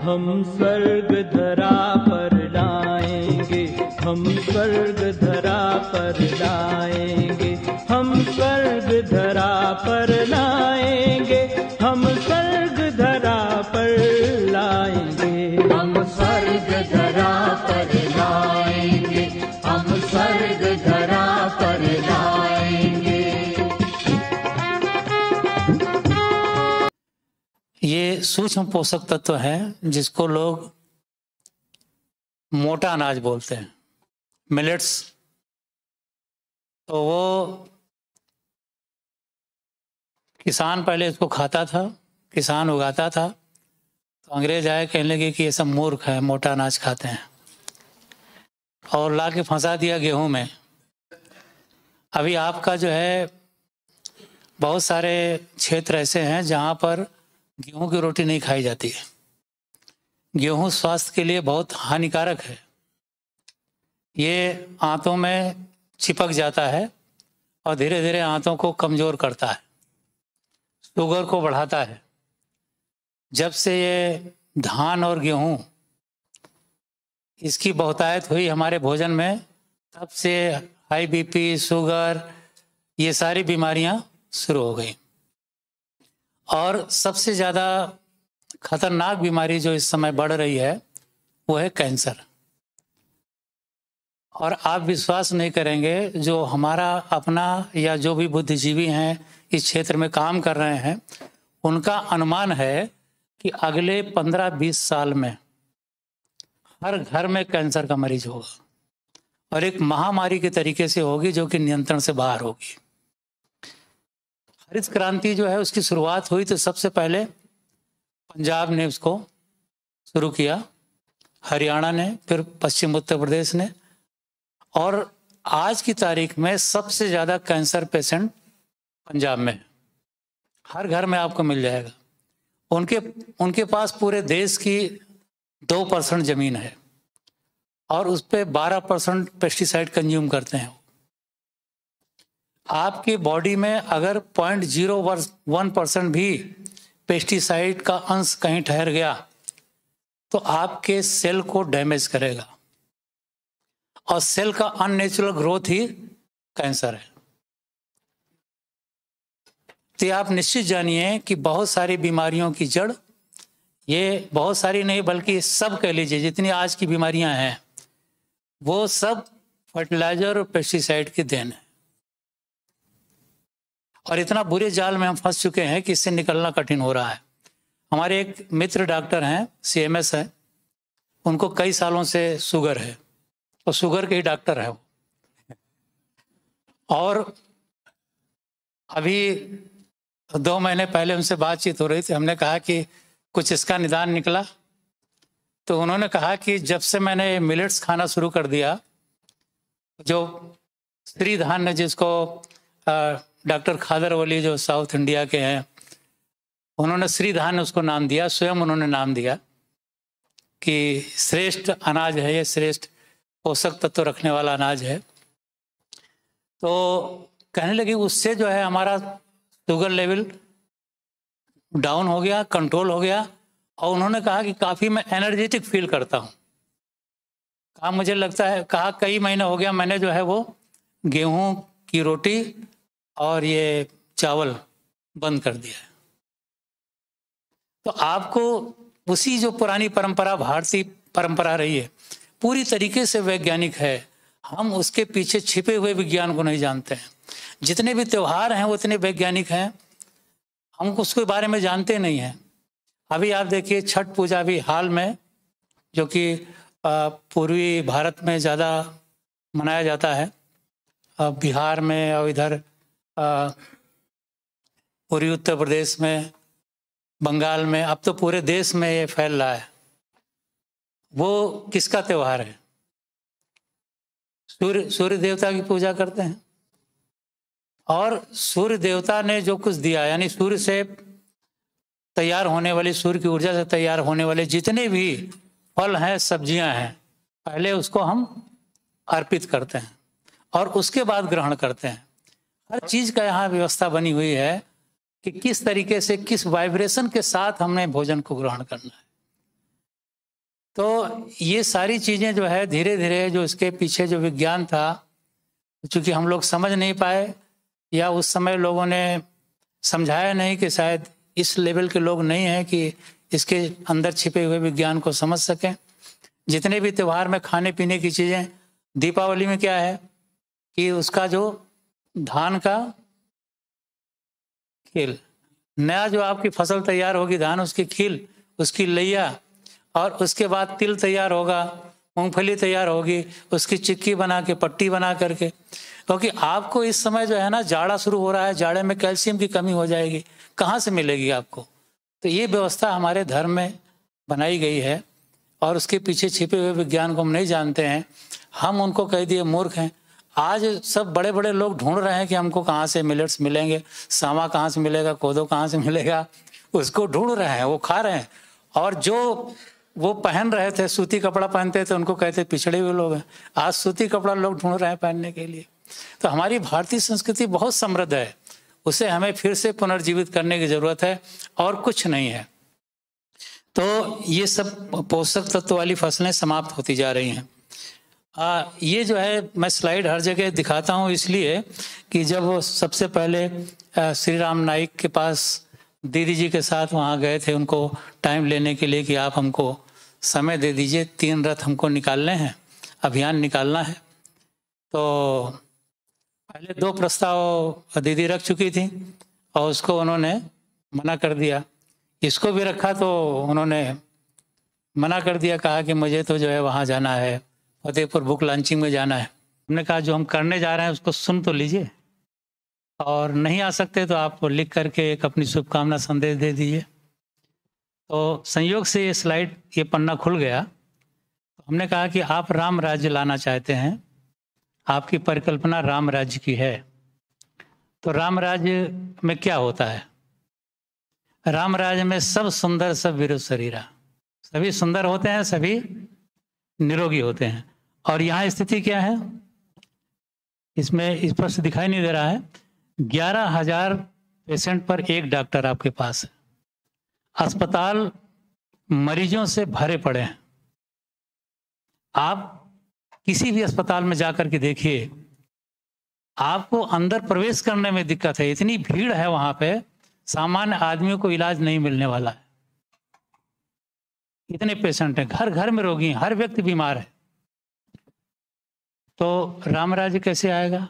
हम स्वर्ग धरा पर लाएंगे, हम स्वर्ग धरा पर लाएंगे, हम स्वर्ग धरा पर लाएंगे, हम स्वर्ग धरा पर लाएंगे, हम स्वर्ग धरा पर लाएंगे, हम स्वर्ग धरा पर लाएंगे। ये सूक्ष्म पोषक तत्व है जिसको लोग मोटा अनाज बोलते हैं, मिलेट्स। तो वो किसान पहले इसको खाता था, किसान उगाता था, तो अंग्रेज आए, कहने लगे कि ये सब मूर्ख है, मोटा अनाज खाते हैं, और ला के फंसा दिया गेहूं में। अभी आपका जो है बहुत सारे क्षेत्र ऐसे हैं जहाँ पर गेहूं की रोटी नहीं खाई जाती है। गेहूं स्वास्थ्य के लिए बहुत हानिकारक है। ये आंतों में चिपक जाता है और धीरे धीरे आंतों को कमज़ोर करता है, शुगर को बढ़ाता है। जब से ये धान और गेहूं इसकी बहुतायत हुई हमारे भोजन में, तब से हाई बीपी, शुगर, ये सारी बीमारियां शुरू हो गई। और सबसे ज़्यादा खतरनाक बीमारी जो इस समय बढ़ रही है वो है कैंसर। और आप विश्वास नहीं करेंगे, जो हमारा अपना या जो भी बुद्धिजीवी हैं इस क्षेत्र में काम कर रहे हैं, उनका अनुमान है कि अगले 15-20 साल में हर घर में कैंसर का मरीज होगा, और एक महामारी के तरीके से होगी जो कि नियंत्रण से बाहर होगी। हरित क्रांति जो है उसकी शुरुआत हुई तो सबसे पहले पंजाब ने उसको शुरू किया, हरियाणा ने, फिर पश्चिम उत्तर प्रदेश ने, और आज की तारीख में सबसे ज़्यादा कैंसर पेशेंट पंजाब में है। हर घर में आपको मिल जाएगा। उनके पास पूरे देश की 2% ज़मीन है और उस पर 12% पेस्टिसाइड कंज्यूम करते हैं। आपकी बॉडी में अगर 0.01% भी पेस्टिसाइड का अंश कहीं ठहर गया तो आपके सेल को डैमेज करेगा, और सेल का अननेचुरल ग्रोथ ही कैंसर है। तो आप निश्चित जानिए कि बहुत सारी बीमारियों की जड़, ये बहुत सारी नहीं बल्कि सब कह लीजिए, जितनी आज की बीमारियां हैं वो सब फर्टिलाइजर और पेस्टिसाइड की देन है। और इतना बुरे जाल में हम फंस चुके हैं कि इससे निकलना कठिन हो रहा है। हमारे एक मित्र डॉक्टर हैं, CMS है, उनको कई सालों से शुगर है, और शुगर के ही डॉक्टर है वो। और अभी 2 महीने पहले उनसे बातचीत हो रही थी, हमने कहा कि कुछ इसका निदान निकला, तो उन्होंने कहा कि जब से मैंने मिलेट्स खाना शुरू कर दिया, जो श्री धान्य जिसको डॉक्टर खादर वली जो साउथ इंडिया के हैं, उन्होंने श्री धान्य उसको नाम दिया, स्वयं उन्होंने नाम दिया कि श्रेष्ठ अनाज है ये, श्रेष्ठ पोषक तत्व रखने वाला अनाज है। तो कहने लगे उससे जो है हमारा शुगर लेवल डाउन हो गया, कंट्रोल हो गया, और उन्होंने कहा कि काफ़ी मैं एनर्जेटिक फील करता हूँ। कहा मुझे लगता है, कहा कई महीने हो गया मैंने जो है वो गेहूं की रोटी और ये चावल बंद कर दिया है। तो आपको उसी जो पुरानी परंपरा, भारतीय परंपरा रही है, पूरी तरीके से वैज्ञानिक है, हम उसके पीछे छिपे हुए विज्ञान को नहीं जानते हैं। जितने भी त्यौहार हैं वो इतने वैज्ञानिक हैं, हम उसके बारे में जानते नहीं हैं। अभी आप देखिए छठ पूजा भी हाल में, जो कि पूर्वी भारत में ज़्यादा मनाया जाता है, बिहार में और इधर पूर्वी उत्तर प्रदेश में, बंगाल में, अब तो पूरे देश में ये फैल रहा है। वो किसका त्यौहार है? सूर्य देवता की पूजा करते हैं। और सूर्य देवता ने जो कुछ दिया, यानी सूर्य से तैयार होने वाली, सूर्य की ऊर्जा से तैयार होने वाले जितने भी फल हैं, सब्जियां हैं, पहले उसको हम अर्पित करते हैं और उसके बाद ग्रहण करते हैं। हर चीज़ का यहाँ व्यवस्था बनी हुई है कि किस तरीके से, किस वाइब्रेशन के साथ हमने भोजन को ग्रहण करना है। तो ये सारी चीज़ें जो है धीरे धीरे जो इसके पीछे जो विज्ञान था, चूँकि हम लोग समझ नहीं पाए या उस समय लोगों ने समझाया नहीं कि शायद इस लेवल के लोग नहीं हैं कि इसके अंदर छिपे हुए विज्ञान को समझ सकें। जितने भी त्यौहार में खाने पीने की चीज़ें, दीपावली में क्या है कि उसका जो धान का खील, नया जो आपकी फसल तैयार होगी धान, उसकी खील, उसकी लैया, और उसके बाद तिल तैयार होगा, मूंगफली तैयार होगी, उसकी चिक्की बना के पट्टी बना करके, क्योंकि आपको इस समय जो है ना जाड़ा शुरू हो रहा है, जाड़े में कैल्शियम की कमी हो जाएगी, कहाँ से मिलेगी आपको। तो ये व्यवस्था हमारे धर्म में बनाई गई है और उसके पीछे छिपे हुए विज्ञान को हम नहीं जानते हैं, हम उनको कह दिए मूर्ख हैं। आज सब बड़े बड़े लोग ढूंढ रहे हैं कि हमको कहाँ से मिलेट्स मिलेंगे, सामा कहाँ से मिलेगा, कोदो कहाँ से मिलेगा, उसको ढूंढ रहे हैं, वो खा रहे हैं। और जो वो पहन रहे थे, सूती कपड़ा पहनते थे, उनको कहते पिछड़े हुए लोग हैं। आज सूती कपड़ा लोग ढूंढ रहे हैं पहनने के लिए। तो हमारी भारतीय संस्कृति बहुत समृद्ध है, उसे हमें फिर से पुनर्जीवित करने की जरूरत है और कुछ नहीं है। तो ये सब पोषक तत्व वाली फसलें समाप्त होती जा रही हैं। ये जो है मैं स्लाइड हर जगह दिखाता हूँ इसलिए कि जब वो सबसे पहले श्री राम नाइक के पास दीदी जी के साथ वहाँ गए थे, उनको टाइम लेने के लिए कि आप हमको समय दे दीजिए, 3 रथ हमको निकालने हैं, अभियान निकालना है। तो पहले 2 प्रस्ताव दीदी रख चुकी थी और उसको उन्होंने मना कर दिया। इसको भी रखा तो उन्होंने मना कर दिया, कहा कि मुझे तो जो है वहाँ जाना है, फतेहपुर बुक लॉन्चिंग में जाना है। हमने कहा जो हम करने जा रहे हैं उसको सुन तो लीजिए, और नहीं आ सकते तो आप लिख करके एक अपनी शुभकामना संदेश दे दीजिए। तो संयोग से ये स्लाइड, ये पन्ना खुल गया। तो हमने कहा कि आप राम राज्य लाना चाहते हैं, आपकी परिकल्पना राम राज्य की है। तो राम राज्य में क्या होता है? राम राज्य में सब सुंदर सब विरुद्ध शरीरा, सभी सुंदर होते हैं, सभी निरोगी होते हैं। और यहाँ स्थिति क्या है, इसमें स्पष्ट दिखाई नहीं दे रहा है। 11,000 पेशेंट पर एक डॉक्टर आपके पास है, अस्पताल मरीजों से भरे पड़े हैं। आप किसी भी अस्पताल में जाकर के देखिए, आपको अंदर प्रवेश करने में दिक्कत है, इतनी भीड़ है वहां पे, सामान्य आदमियों को इलाज नहीं मिलने वाला है। इतने पेशेंट हैं, घर घर में रोगी हैं, हर व्यक्ति बीमार है। तो राम राज्य कैसे आएगा?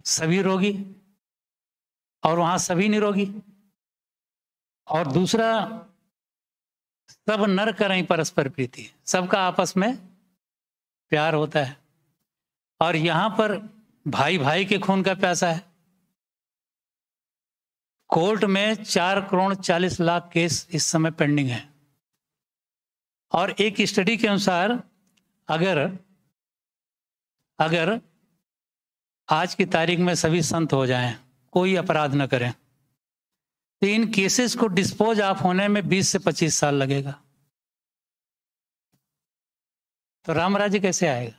सभी रोगी और वहां सभी निरोगी। और दूसरा, सब नर करें परस्पर प्रीति, सबका आपस में प्यार होता है। और यहां पर भाई भाई के खून का प्यासा है। कोर्ट में 4,40,00,000 केस इस समय पेंडिंग है। और एक स्टडी के अनुसार अगर आज की तारीख में सभी संत हो जाएं, कोई अपराध न करें, तो इन केसेस को डिस्पोज ऑफ होने में 20 से 25 साल लगेगा। तो राम राज्य कैसे आएगा?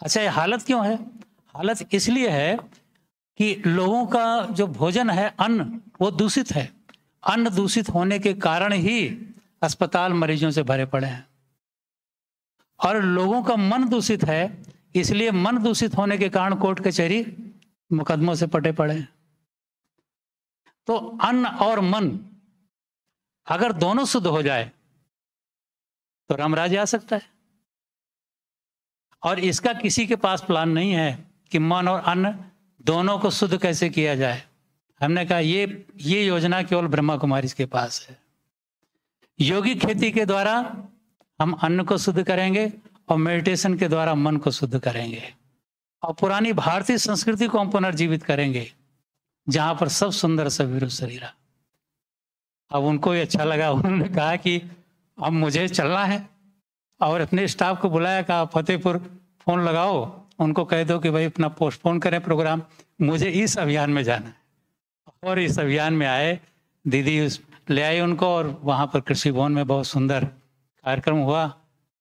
अच्छा, ये हालत क्यों है? हालत इसलिए है कि लोगों का जो भोजन है, अन्न, वो दूषित है। अन्न दूषित होने के कारण ही अस्पताल मरीजों से भरे पड़े हैं। और लोगों का मन दूषित है, इसलिए मन दूषित होने के कारण कोर्ट कचहरी मुकदमों से पटे पड़े हैं। तो अन्न और मन अगर दोनों शुद्ध हो जाए तो राम राज्य आ सकता है। और इसका किसी के पास प्लान नहीं है कि मन और अन्न दोनों को शुद्ध कैसे किया जाए। हमने कहा ये योजना केवल ब्रह्मा कुमारी के पास है। योगिक खेती के द्वारा हम अन्न को शुद्ध करेंगे और मेडिटेशन के द्वारा मन को शुद्ध करेंगे और पुरानी भारतीय संस्कृति को हम पुनर्जीवित करेंगे, जहां पर सब सुंदर सब विरुद्ध शरीरा। अब उनको ये अच्छा लगा, उन्होंने कहा कि अब मुझे चलना है और अपने स्टाफ को बुलाया, कहा फतेहपुर फोन लगाओ, उनको कह दो कि भाई अपना पोस्टपोन करें प्रोग्राम, मुझे इस अभियान में जाना है। और इस अभियान में आए, दीदी ले आई उनको और वहाँ पर कृषि भवन में बहुत सुंदर कार्यक्रम हुआ।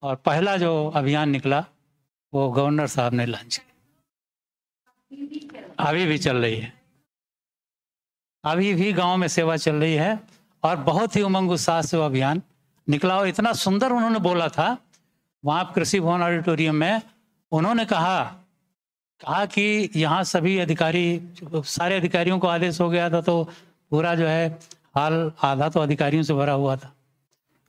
और पहला जो अभियान निकला वो गवर्नर साहब ने लॉन्च किया। अभी भी चल रही है, अभी भी गांव में सेवा चल रही है और बहुत ही उमंग उत्साह से वो अभियान निकला। और इतना सुंदर उन्होंने बोला था वहाँ कृषि भवन ऑडिटोरियम में। उन्होंने कहा कि यहाँ सभी अधिकारी, सारे अधिकारियों को आदेश हो गया था, तो पूरा जो है हाल आधा तो अधिकारियों से भरा हुआ था।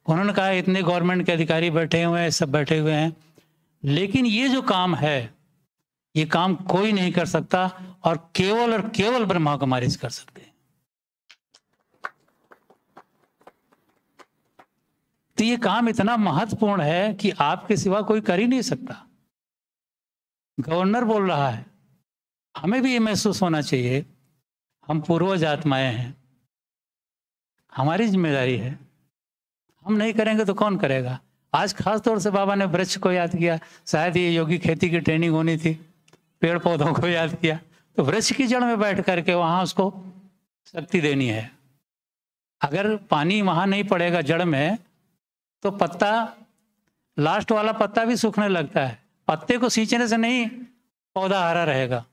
उन्होंने कहा इतने गवर्नमेंट के अधिकारी बैठे हुए हैं, सब बैठे हुए हैं, लेकिन ये जो काम है ये काम कोई नहीं कर सकता और केवल ब्रह्मा कुमारी कर सकते हैं। तो ये काम इतना महत्वपूर्ण है कि आपके सिवा कोई कर ही नहीं सकता। गवर्नर बोल रहा है, हमें भी ये महसूस होना चाहिए हम पूर्वज आत्माएं हैं, हमारी जिम्मेदारी है। हम नहीं करेंगे तो कौन करेगा। आज खास तौर से बाबा ने वृक्ष को याद किया, शायद ये योगी खेती की ट्रेनिंग होनी थी, पेड़ पौधों को याद किया, तो वृक्ष की जड़ में बैठ करके वहां उसको शक्ति देनी है। अगर पानी वहां नहीं पड़ेगा जड़ में तो पत्ता, लास्ट वाला पत्ता भी सूखने लगता है। पत्ते को सींचने से नहीं पौधा हरा रहेगा,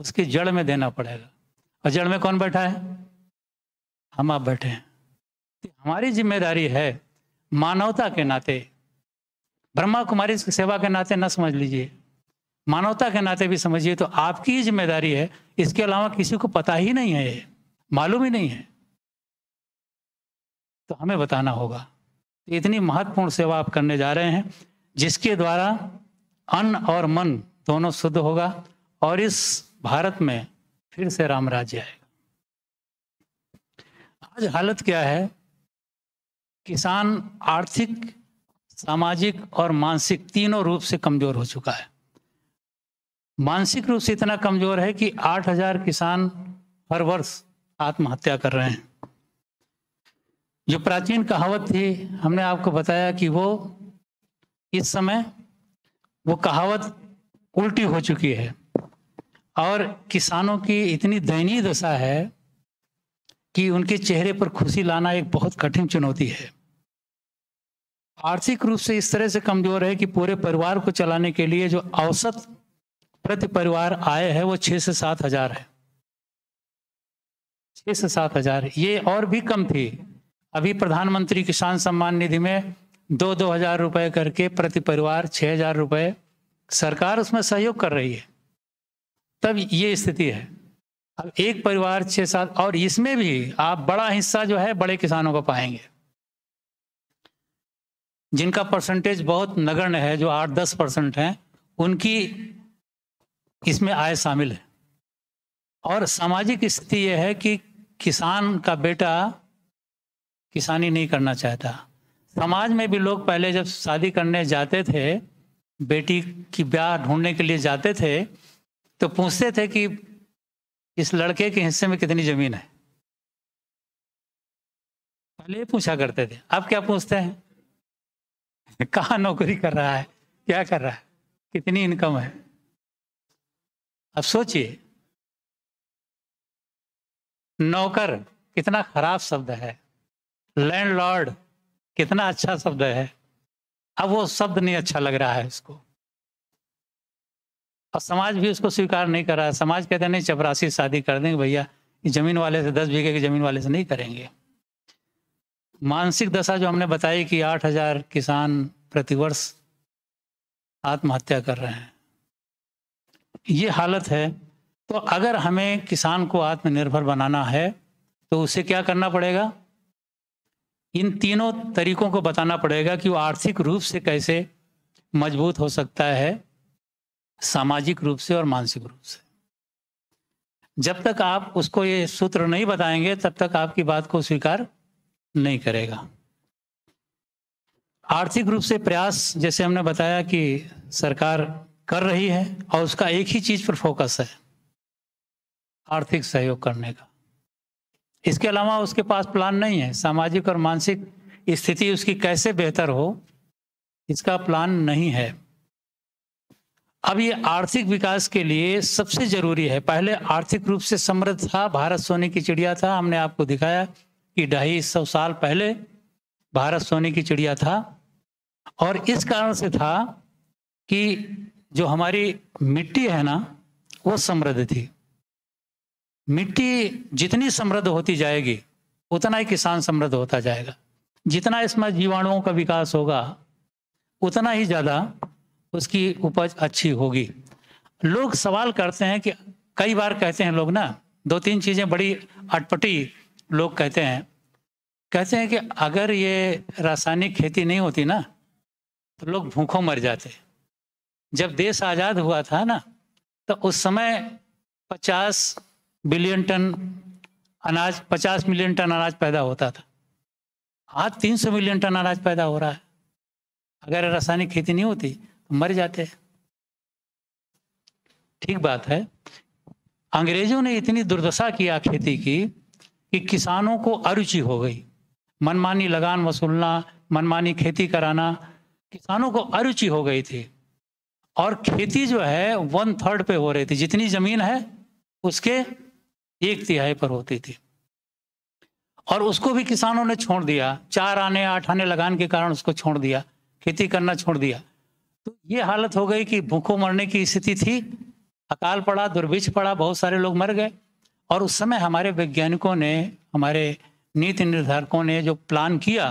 उसकी जड़ में देना पड़ेगा। और जड़ में कौन बैठा है? हम आप बैठे हैं। हमारी जिम्मेदारी है मानवता के नाते, ब्रह्मा कुमारी की सेवा के नाते न समझ लीजिए, मानवता के नाते भी समझिए, तो आपकी ही जिम्मेदारी है। इसके अलावा किसी को पता ही नहीं है, ये मालूम ही नहीं है, तो हमें बताना होगा। इतनी महत्वपूर्ण सेवा आप करने जा रहे हैं जिसके द्वारा अन्न और मन दोनों शुद्ध होगा और इस भारत में फिर से राम राज्य आएगा। आज हालत क्या है? किसान आर्थिक, सामाजिक और मानसिक तीनों रूप से कमजोर हो चुका है। मानसिक रूप से इतना कमजोर है कि 8,000 किसान हर वर्ष आत्महत्या कर रहे हैं। जो प्राचीन कहावत थी, हमने आपको बताया कि वो इस समय वो कहावत उल्टी हो चुकी है और किसानों की इतनी दयनीय दशा है कि उनके चेहरे पर खुशी लाना एक बहुत कठिन चुनौती है। आर्थिक रूप से इस तरह से कमजोर है कि पूरे परिवार को चलाने के लिए जो औसत प्रति परिवार आय है वो 6 से 7 हजार है। 6 से 7 हजार, ये और भी कम थी। अभी प्रधानमंत्री किसान सम्मान निधि में 2-2 हजार रुपए करके प्रति परिवार 6 हजार रुपए सरकार उसमें सहयोग कर रही है। तब ये स्थिति है। अब एक परिवार 6-7, और इसमें भी आप बड़ा हिस्सा जो है बड़े किसानों को पाएंगे जिनका परसेंटेज बहुत नगण्य है, जो 8-10% हैं, उनकी इसमें आय शामिल है। और सामाजिक स्थिति यह है कि किसान का बेटा किसानी नहीं करना चाहता। समाज में भी लोग पहले जब शादी करने जाते थे, बेटी की ब्याह ढूंढने के लिए जाते थे, तो पूछते थे कि इस लड़के के हिस्से में कितनी जमीन है। पहले पूछा करते थे, अब क्या पूछते हैं? कहाँ नौकरी कर रहा है, क्या कर रहा है, कितनी इनकम है। अब सोचिए, नौकर कितना खराब शब्द है, लैंडलॉर्ड कितना अच्छा शब्द है। अब वो शब्द नहीं अच्छा लग रहा है इसको, और समाज भी उसको स्वीकार नहीं कर रहा है। समाज कहते नहीं, चपरासी शादी कर देंगे भैया, जमीन वाले से, 10 बीघे की जमीन वाले से नहीं करेंगे। मानसिक दशा जो हमने बताई कि 8,000 किसान प्रतिवर्ष आत्महत्या कर रहे हैं, ये हालत है। तो अगर हमें किसान को आत्मनिर्भर बनाना है तो उसे क्या करना पड़ेगा? इन तीनों तरीकों को बताना पड़ेगा कि वो आर्थिक रूप से कैसे मजबूत हो सकता है, सामाजिक रूप से और मानसिक रूप से। जब तक आप उसको ये सूत्र नहीं बताएंगे तब तक आपकी बात को स्वीकार नहीं करेगा। आर्थिक रूप से प्रयास, जैसे हमने बताया कि सरकार कर रही है और उसका एक ही चीज पर फोकस है, आर्थिक सहयोग करने का। इसके अलावा उसके पास प्लान नहीं है। सामाजिक और मानसिक स्थिति उसकी कैसे बेहतर हो, इसका प्लान नहीं है। अब ये आर्थिक विकास के लिए सबसे जरूरी है, पहले आर्थिक रूप से समृद्ध था। भारत सोने की चिड़िया था। हमने आपको दिखाया कि 250 साल पहले भारत सोने की चिड़िया था, और इस कारण से था कि जो हमारी मिट्टी है ना, वो समृद्ध थी। मिट्टी जितनी समृद्ध होती जाएगी उतना ही किसान समृद्ध होता जाएगा। जितना इसमें जीवाणुओं का विकास होगा उतना ही ज़्यादा उसकी उपज अच्छी होगी। लोग सवाल करते हैं कि कई बार कहते हैं लोग ना, दो तीन चीज़ें बड़ी अटपटी लोग कहते हैं कि अगर ये रासायनिक खेती नहीं होती ना तो लोग भूखों मर जाते। जब देश आज़ाद हुआ था ना तो उस समय 50 बिलियन टन अनाज 50 मिलियन टन अनाज पैदा होता था। आज 300 मिलियन टन अनाज पैदा हो रहा है। अगर रासायनिक खेती नहीं होती तो मर जाते। ठीक बात है। अंग्रेजों ने इतनी दुर्दशा किया खेती की कि किसानों को अरुचि हो गई। मनमानी लगान वसूलना, मनमानी खेती कराना, किसानों को अरुचि हो गई थी। और खेती जो है 1/3 पे हो रही थी। जितनी जमीन है उसके 1/3 पर होती थी और उसको भी किसानों ने छोड़ दिया। 4 आने 8 आने लगान के कारण उसको छोड़ दिया, खेती करना छोड़ दिया। तो ये हालत हो गई कि भूखों मरने की स्थिति थी। अकाल पड़ा, दुर्भिक्ष पड़ा, बहुत सारे लोग मर गए। और उस समय हमारे वैज्ञानिकों ने, हमारे नीति निर्धारकों ने जो प्लान किया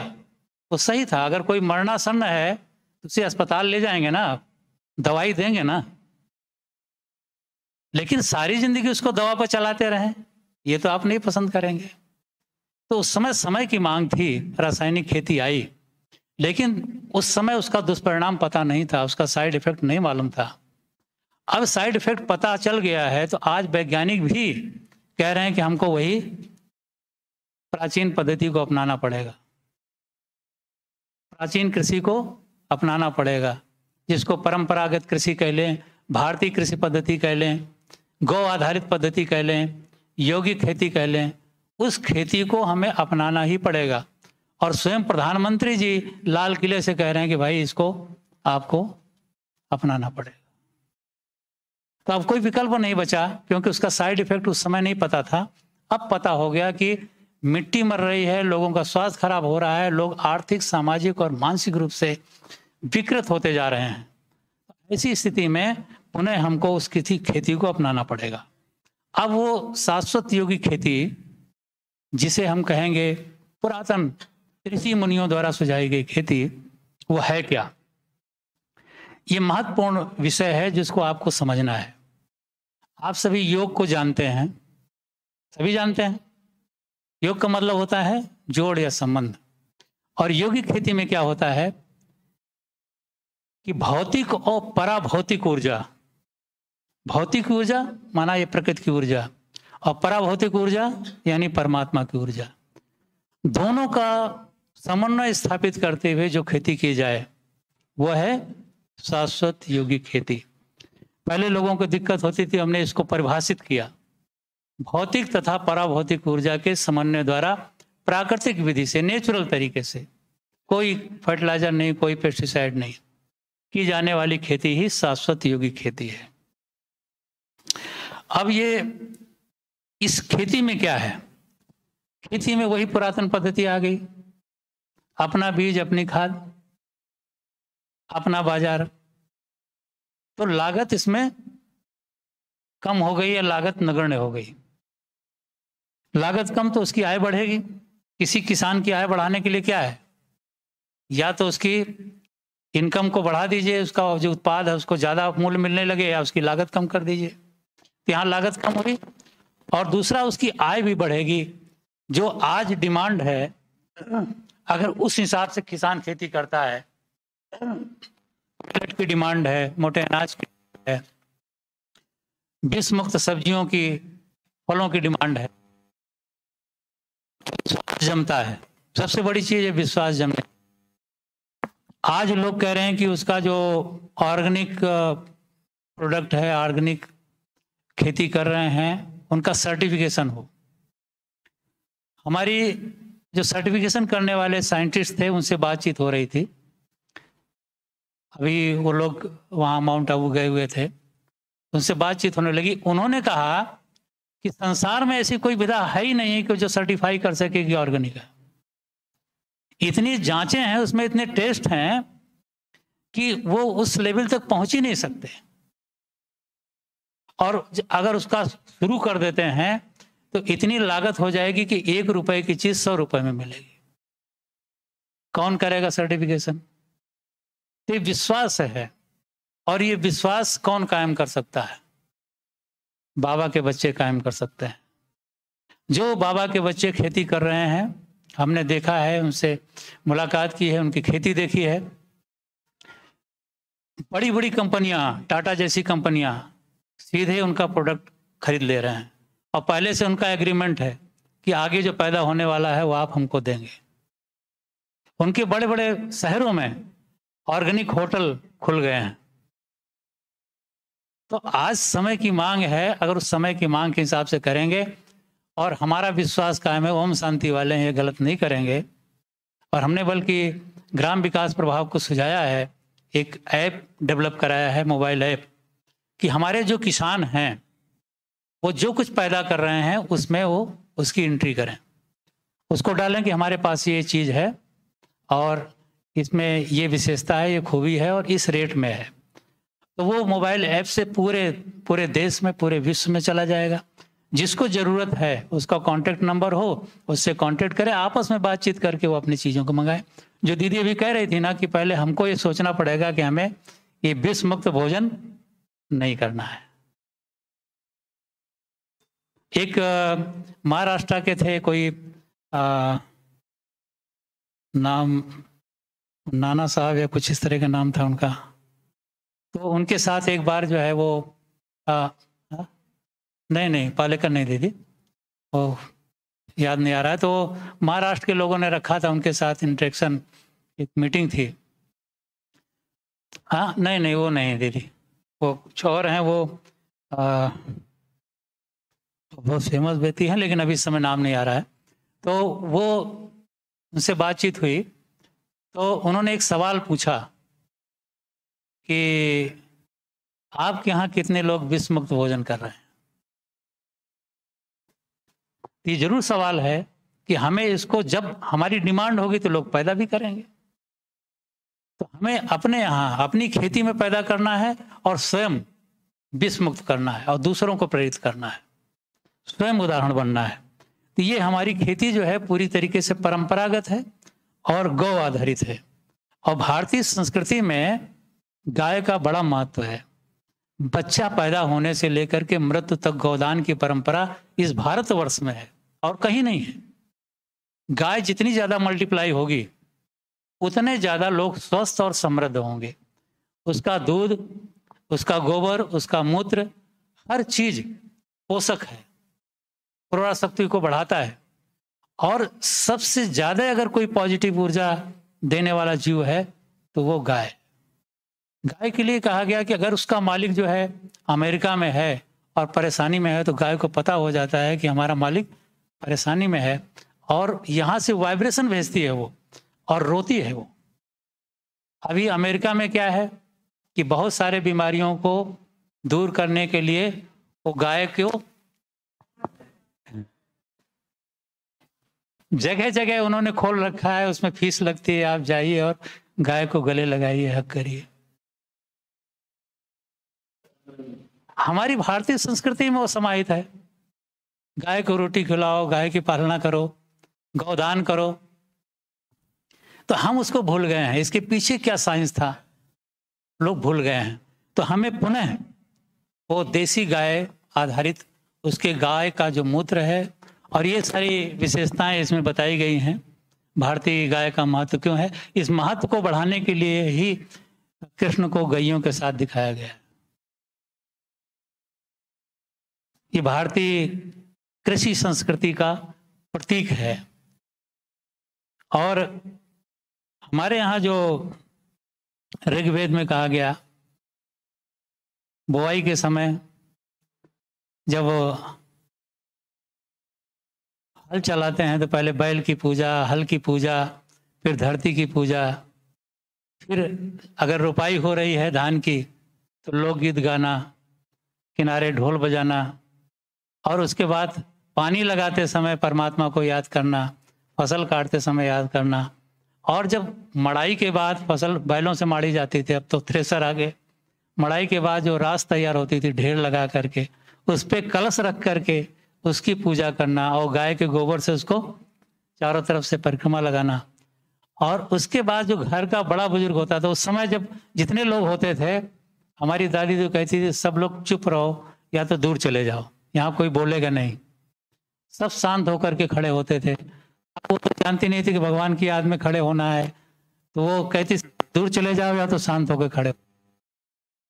वो सही था। अगर कोई मरना सन्न है तो उसे अस्पताल ले जाएंगे ना, दवाई देंगे ना, लेकिन सारी जिंदगी उसको दवा पर चलाते रहें ये तो आप नहीं पसंद करेंगे। तो उस समय समय की मांग थी, रासायनिक खेती आई, लेकिन उस समय उसका दुष्परिणाम पता नहीं था, उसका साइड इफेक्ट नहीं मालूम था। अब साइड इफेक्ट पता चल गया है तो आज वैज्ञानिक भी कह रहे हैं कि हमको वही प्राचीन पद्धति को अपनाना पड़ेगा, प्राचीन कृषि को अपनाना पड़ेगा, जिसको परंपरागत कृषि कह लें, भारतीय कृषि पद्धति कह लें, गौ आधारित पद्धति कह लें, यौगिक खेती कह लें। उस खेती को हमें अपनाना ही पड़ेगा। और स्वयं प्रधानमंत्री जी लाल किले से कह रहे हैं कि भाई इसको आपको अपनाना पड़ेगा। तो अब कोई विकल्प नहीं बचा, क्योंकि उसका साइड इफेक्ट उस समय नहीं पता था। अब पता हो गया कि मिट्टी मर रही है, लोगों का स्वास्थ्य खराब हो रहा है, लोग आर्थिक, सामाजिक और मानसिक रूप से विकृत होते जा रहे हैं। ऐसी स्थिति में पुनः हमको उस खेती को अपनाना पड़ेगा। अब वो शाश्वत योगी खेती, जिसे हम कहेंगे पुरातन ऋषि मुनियों द्वारा सुझाई गई खेती, वो है क्या? ये महत्वपूर्ण विषय है जिसको आपको समझना है। आप सभी योग को जानते हैं, सभी जानते हैं। योग का मतलब होता है जोड़ या संबंध। और यौगिक खेती में क्या होता है कि भौतिक और पराभौतिक ऊर्जा, भौतिक ऊर्जा माना ये प्रकृति की ऊर्जा, और पराभौतिक ऊर्जा यानी परमात्मा की ऊर्जा, दोनों का समन्वय स्थापित करते हुए जो खेती की जाए वह है शाश्वत यौगिक खेती। पहले लोगों को दिक्कत होती थी, हमने इसको परिभाषित किया, भौतिक तथा पराभौतिक ऊर्जा के समन्वय द्वारा प्राकृतिक विधि से, नेचुरल तरीके से, कोई फर्टिलाइजर नहीं, कोई पेस्टिसाइड नहीं, की जाने वाली खेती ही शाश्वत यौगिक खेती है। अब ये इस खेती में क्या है? खेती में वही पुरातन पद्धति आ गई, अपना बीज, अपनी खाद, अपना बाजार। तो लागत इसमें कम हो गई या लागत नगण्य हो गई। लागत कम तो उसकी आय बढ़ेगी। किसी किसान की आय बढ़ाने के लिए क्या है, या तो उसकी इनकम को बढ़ा दीजिए, उसका जो उत्पाद है उसको ज़्यादा मूल्य मिलने लगे, या उसकी लागत कम कर दीजिए। तो यहाँ लागत कम होगी और दूसरा उसकी आय भी बढ़ेगी। जो आज डिमांड है, अगर उस हिसाब से किसान खेती करता है, मिलेट की डिमांड है, मोटे अनाज की है, विष मुक्त सब्जियों की, फलों की डिमांड है, जमता है। सबसे बड़ी चीज है विश्वास जमने। आज लोग कह रहे हैं कि उसका जो ऑर्गेनिक प्रोडक्ट है, ऑर्गेनिक खेती कर रहे हैं, उनका सर्टिफिकेशन हो। हमारी जो सर्टिफिकेशन करने वाले साइंटिस्ट थे उनसे बातचीत हो रही थी। अभी वो लोग वहाँ माउंट आबू गए हुए थे, उनसे बातचीत होने लगी। उन्होंने कहा कि संसार में ऐसी कोई विधा है ही नहीं कि जो सर्टिफाई कर सके कि ऑर्गेनिक है। इतनी जांचें हैं उसमें, इतने टेस्ट हैं कि वो उस लेवल तक पहुंच ही नहीं सकते। और अगर उसका शुरू कर देते हैं तो इतनी लागत हो जाएगी कि 1 रुपए की चीज 100 रुपए में मिलेगी। कौन करेगा सर्टिफिकेशन? ये विश्वास है, और ये विश्वास कौन कायम कर सकता है? बाबा के बच्चे कायम कर सकते हैं। जो बाबा के बच्चे खेती कर रहे हैं, हमने देखा है, उनसे मुलाकात की है, उनकी खेती देखी है। बड़ी बड़ी कंपनियां, टाटा जैसी कंपनियां सीधे उनका प्रोडक्ट खरीद ले रहे हैं, और पहले से उनका एग्रीमेंट है कि आगे जो पैदा होने वाला है वो आप हमको देंगे। उनके बड़े बड़े शहरों में ऑर्गेनिक होटल खुल गए हैं। तो आज समय की मांग है, अगर उस समय की मांग के हिसाब से करेंगे और हमारा विश्वास कायम है, ओम शांति वाले हैं, ये गलत नहीं करेंगे। और हमने बल्कि ग्राम विकास प्रभाग को सुझाया है, एक ऐप डेवलप कराया है, मोबाइल ऐप, कि हमारे जो किसान हैं वो जो कुछ पैदा कर रहे हैं उसमें वो उसकी एंट्री करें, उसको डालें कि हमारे पास ये चीज़ है और इसमें ये विशेषता है, ये खूबी है और इस रेट में है। तो वो मोबाइल ऐप से पूरे देश में, पूरे विश्व में चला जाएगा। जिसको ज़रूरत है उसका कांटेक्ट नंबर हो, उससे कांटेक्ट करें, आपस में बातचीत करके वो अपनी चीज़ों को मंगाएं। जो दीदी अभी कह रही थी ना कि पहले हमको ये सोचना पड़ेगा कि हमें ये विष मुक्त भोजन नहीं करना है। एक महाराष्ट्र के थे कोई, नाम नाना साहब या कुछ इस तरह का नाम था उनका। तो उनके साथ एक बार जो है वो नहीं पालेकर नहीं दीदी, वो याद नहीं आ रहा है। तो महाराष्ट्र के लोगों ने रखा था उनके साथ इंटरेक्शन, एक मीटिंग थी। हाँ नहीं वो नहीं दीदी, वो कुछ और हैं, वो बहुत फेमस व्यक्ति हैं, लेकिन अभी इस समय नाम नहीं आ रहा है। तो वो उनसे बातचीत हुई तो उन्होंने एक सवाल पूछा कि आपके यहाँ कितने लोग विष मुक्त भोजन कर रहे हैं? ये जरूर सवाल है कि हमें इसको, जब हमारी डिमांड होगी तो लोग पैदा भी करेंगे। तो हमें अपने यहाँ अपनी खेती में पैदा करना है और स्वयं विष मुक्त करना है और दूसरों को प्रेरित करना है, स्वयं उदाहरण बनना है। तो ये हमारी खेती जो है पूरी तरीके से परंपरागत है और गौ आधारित है। और भारतीय संस्कृति में गाय का बड़ा महत्व है। बच्चा पैदा होने से लेकर के मृत्यु तक गौदान की परंपरा इस भारतवर्ष में है और कहीं नहीं है। गाय जितनी ज़्यादा मल्टीप्लाई होगी उतने ज़्यादा लोग स्वस्थ और समृद्ध होंगे। उसका दूध, उसका गोबर, उसका मूत्र, हर चीज पोषक है, उर्वरा शक्ति को बढ़ाता है। और सबसे ज़्यादा अगर कोई पॉजिटिव ऊर्जा देने वाला जीव है तो वो गाय। गाय के लिए कहा गया कि अगर उसका मालिक जो है अमेरिका में है और परेशानी में है तो गाय को पता हो जाता है कि हमारा मालिक परेशानी में है, और यहाँ से वाइब्रेशन भेजती है वो और रोती है वो। अभी अमेरिका में क्या है कि बहुत सारे बीमारियों को दूर करने के लिए वो गाय को जगह जगह उन्होंने खोल रखा है, उसमें फीस लगती है, आप जाइए और गाय को गले लगाइए, हक करिए। हमारी भारतीय संस्कृति में वो समाहित है। गाय को रोटी खिलाओ, गाय की पालना करो, गौदान करो। तो हम उसको भूल गए हैं। इसके पीछे क्या साइंस था लोग भूल गए हैं। तो हमें पुनः वो देसी गाय आधारित, उसके गाय का जो मूत्र है और ये सारी विशेषताएं इसमें बताई गई हैं। भारतीय गाय का महत्व क्यों है, इस महत्व को बढ़ाने के लिए ही कृष्ण को गैयों के साथ दिखाया गया है। ये भारतीय कृषि संस्कृति का प्रतीक है। और हमारे यहाँ जो ऋग्वेद में कहा गया, बुआई के समय जब हल चलाते हैं तो पहले बैल की पूजा, हल की पूजा, फिर धरती की पूजा, फिर अगर रोपाई हो रही है धान की तो लोकगीत गाना, किनारे ढोल बजाना, और उसके बाद पानी लगाते समय परमात्मा को याद करना, फसल काटते समय याद करना। और जब मड़ाई के बाद फसल बैलों से माड़ी जाती थी, अब तो थ्रेसर आ गए, मड़ाई के बाद जो रास तैयार होती थी ढेर लगा करके उस पर कलश रख करके उसकी पूजा करना और गाय के गोबर से उसको चारों तरफ से परिक्रमा लगाना। और उसके बाद जो घर का बड़ा बुजुर्ग होता था, उस समय जब जितने लोग होते थे, हमारी दादी तो कहती थी सब लोग चुप रहो या तो दूर चले जाओ, यहाँ कोई बोलेगा नहीं। सब शांत होकर के खड़े होते थे। वो तो जानती नहीं थी कि भगवान की याद में खड़े होना है, तो वो कहती दूर चले जाओ या तो शांत होकर खड़े।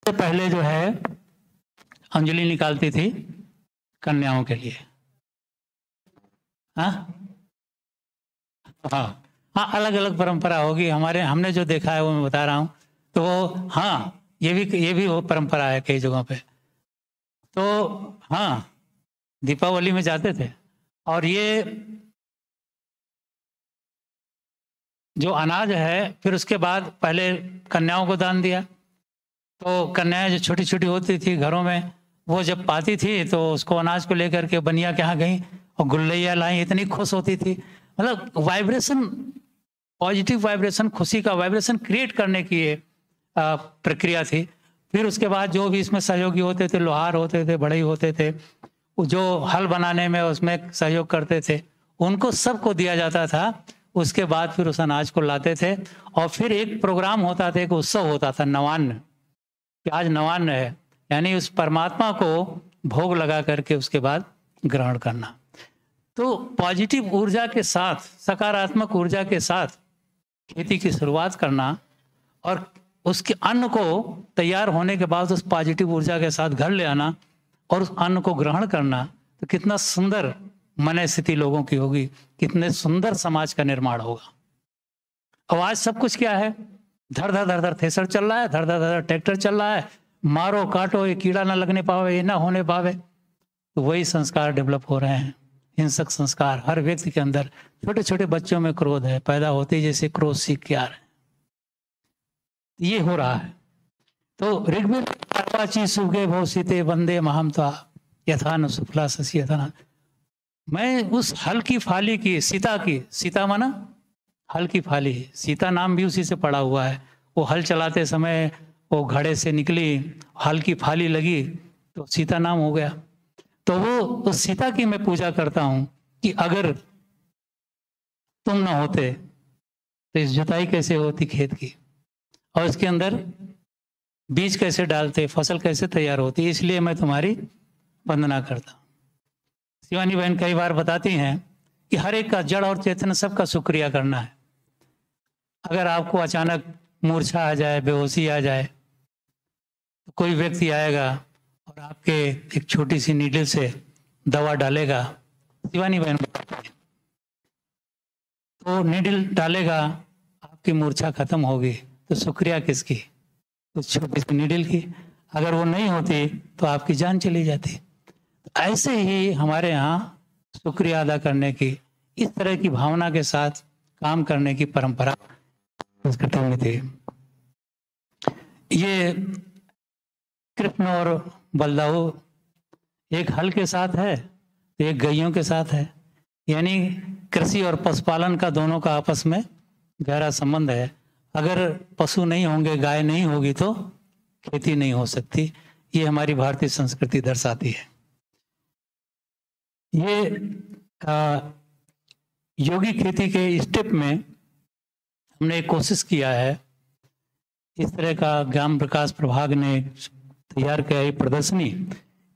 तो पहले जो है अंजलि निकालती थी कन्याओं के लिए। हाँ हाँ हाँ, अलग अलग परंपरा होगी। हमने जो देखा है वो मैं बता रहा हूँ। तो हाँ, ये भी वो परंपरा है कई जगहों पे। तो हाँ, दीपावली में जाते थे। और ये जो अनाज है, फिर उसके बाद पहले कन्याओं को दान दिया। तो कन्याएं जो छोटी छोटी होती थी घरों में, वो जब पाती थी तो उसको अनाज को लेकर के बनिया के यहाँ गई और गुल्लैया लाई, इतनी खुश होती थी। मतलब वाइब्रेशन, पॉजिटिव वाइब्रेशन, खुशी का वाइब्रेशन क्रिएट करने की ये प्रक्रिया थी। फिर उसके बाद जो भी इसमें सहयोगी होते थे, लोहार होते थे, बढ़ई होते थे, जो हल बनाने में उसमें सहयोग करते थे, उनको सबको दिया जाता था। उसके बाद फिर उस अनाज को लाते थे और फिर एक प्रोग्राम होता था, एक उत्सव होता था नवान्न, कि आज नवान्न है, यानी उस परमात्मा को भोग लगा करके उसके बाद ग्रहण करना। तो पॉजिटिव ऊर्जा के साथ, सकारात्मक ऊर्जा के साथ खेती की शुरुआत करना और उसके अन्न को तैयार होने के बाद उस पॉजिटिव ऊर्जा के साथ घर ले आना और उस अन्न को ग्रहण करना, तो कितना सुंदर मन स्थिति लोगों की होगी, कितने सुंदर समाज का निर्माण होगा। अब आज सब कुछ क्या है, धर धर धर धर थ्रेसर चल रहा है, धर धर धर ट्रैक्टर चल रहा है, मारो काटो, ये कीड़ा ना लगने पावे, ये ना होने पावे। तो वही संस्कार डेवलप हो रहे हैं, हिंसक संस्कार। हर व्यक्ति के अंदर, छोटे छोटे बच्चों में क्रोध है, पैदा होते ही जैसे क्रोध सीख के आ रहे हैं, ये हो रहा है। तो ऋग्वेद सुगे भो सीते वंदे महम त्वा यथा न सुफला शशि यथा। मैं उस हल की फाली की, सीता माना हल की फाली, सीता नाम भी उसी से पड़ा हुआ है। वो हल चलाते समय वो घड़े से निकली, हल की फाली लगी तो सीता नाम हो गया। तो वो उस सीता की मैं पूजा करता हूं कि अगर तुम ना होते तो इस जुताई कैसे होती खेत की, और इसके अंदर बीज कैसे डालते, फसल कैसे तैयार होती। इसलिए मैं तुम्हारी वंदना करता हूँ। शिवानी बहन कई बार बताती हैं कि हर एक का, जड़ और चेतन, सबका शुक्रिया करना है। अगर आपको अचानक मूर्छा आ जाए, बेहोशी आ जाए, तो कोई व्यक्ति आएगा और आपके एक छोटी सी नीडल से दवा डालेगा। शिवानी बहन तो नीडल डालेगा, आपकी मूर्छा खत्म होगी। तो शुक्रिया किसकी? उस छोटी सी नीडल की। अगर वो नहीं होती तो आपकी जान चली जाती। ऐसे ही हमारे यहाँ शुक्रिया अदा करने की, इस तरह की भावना के साथ काम करने की परंपरा उस घटना में थी। ये कृष्ण और बलदाऊ एक हल के साथ है, एक गैयों के साथ है। यानी कृषि और पशुपालन का, दोनों का आपस में गहरा संबंध है। अगर पशु नहीं होंगे, गाय नहीं होगी, तो खेती नहीं हो सकती। ये हमारी भारतीय संस्कृति दर्शाती है। ये योगी खेती के स्टेप में हमने एक कोशिश किया है। इस तरह का ग्राम विकास प्रभाग ने तैयार किया है प्रदर्शनी,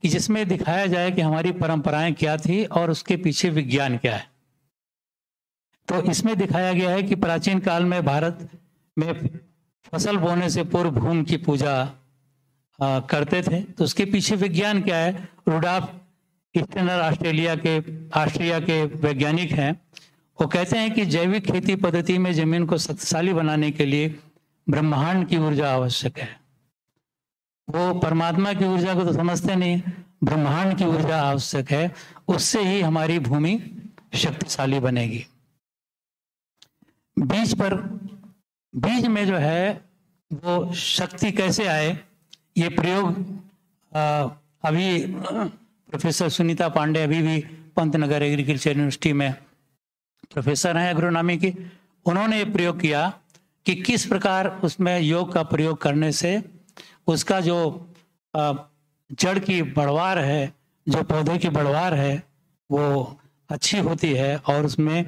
कि जिसमें दिखाया जाए कि हमारी परंपराएं क्या थी और उसके पीछे विज्ञान क्या है। तो इसमें दिखाया गया है कि प्राचीन काल में भारत में फसल बोने से पूर्व भूमि की पूजा करते थे। तो उसके पीछे विज्ञान क्या है? रुडॉल्फ स्टेनर ऑस्ट्रिया के वैज्ञानिक हैं। वो कहते हैं कि जैविक खेती पद्धति में जमीन को शक्तिशाली बनाने के लिए ब्रह्मांड की ऊर्जा आवश्यक है। वो परमात्मा की ऊर्जा को तो समझते नहीं, ब्रह्मांड की ऊर्जा आवश्यक है। उससे ही हमारी भूमि शक्तिशाली बनेगी। बीज में जो है वो शक्ति कैसे आए, ये प्रयोग अभी प्रोफेसर सुनीता पांडे अभी भी पंतनगर एग्रीकल्चर यूनिवर्सिटी में प्रोफेसर हैं एग्रोनॉमी की। उन्होंने ये प्रयोग किया कि किस प्रकार उसमें योग का प्रयोग करने से उसका जो जड़ की बढ़वार है, जो पौधे की बढ़वार है, वो अच्छी होती है और उसमें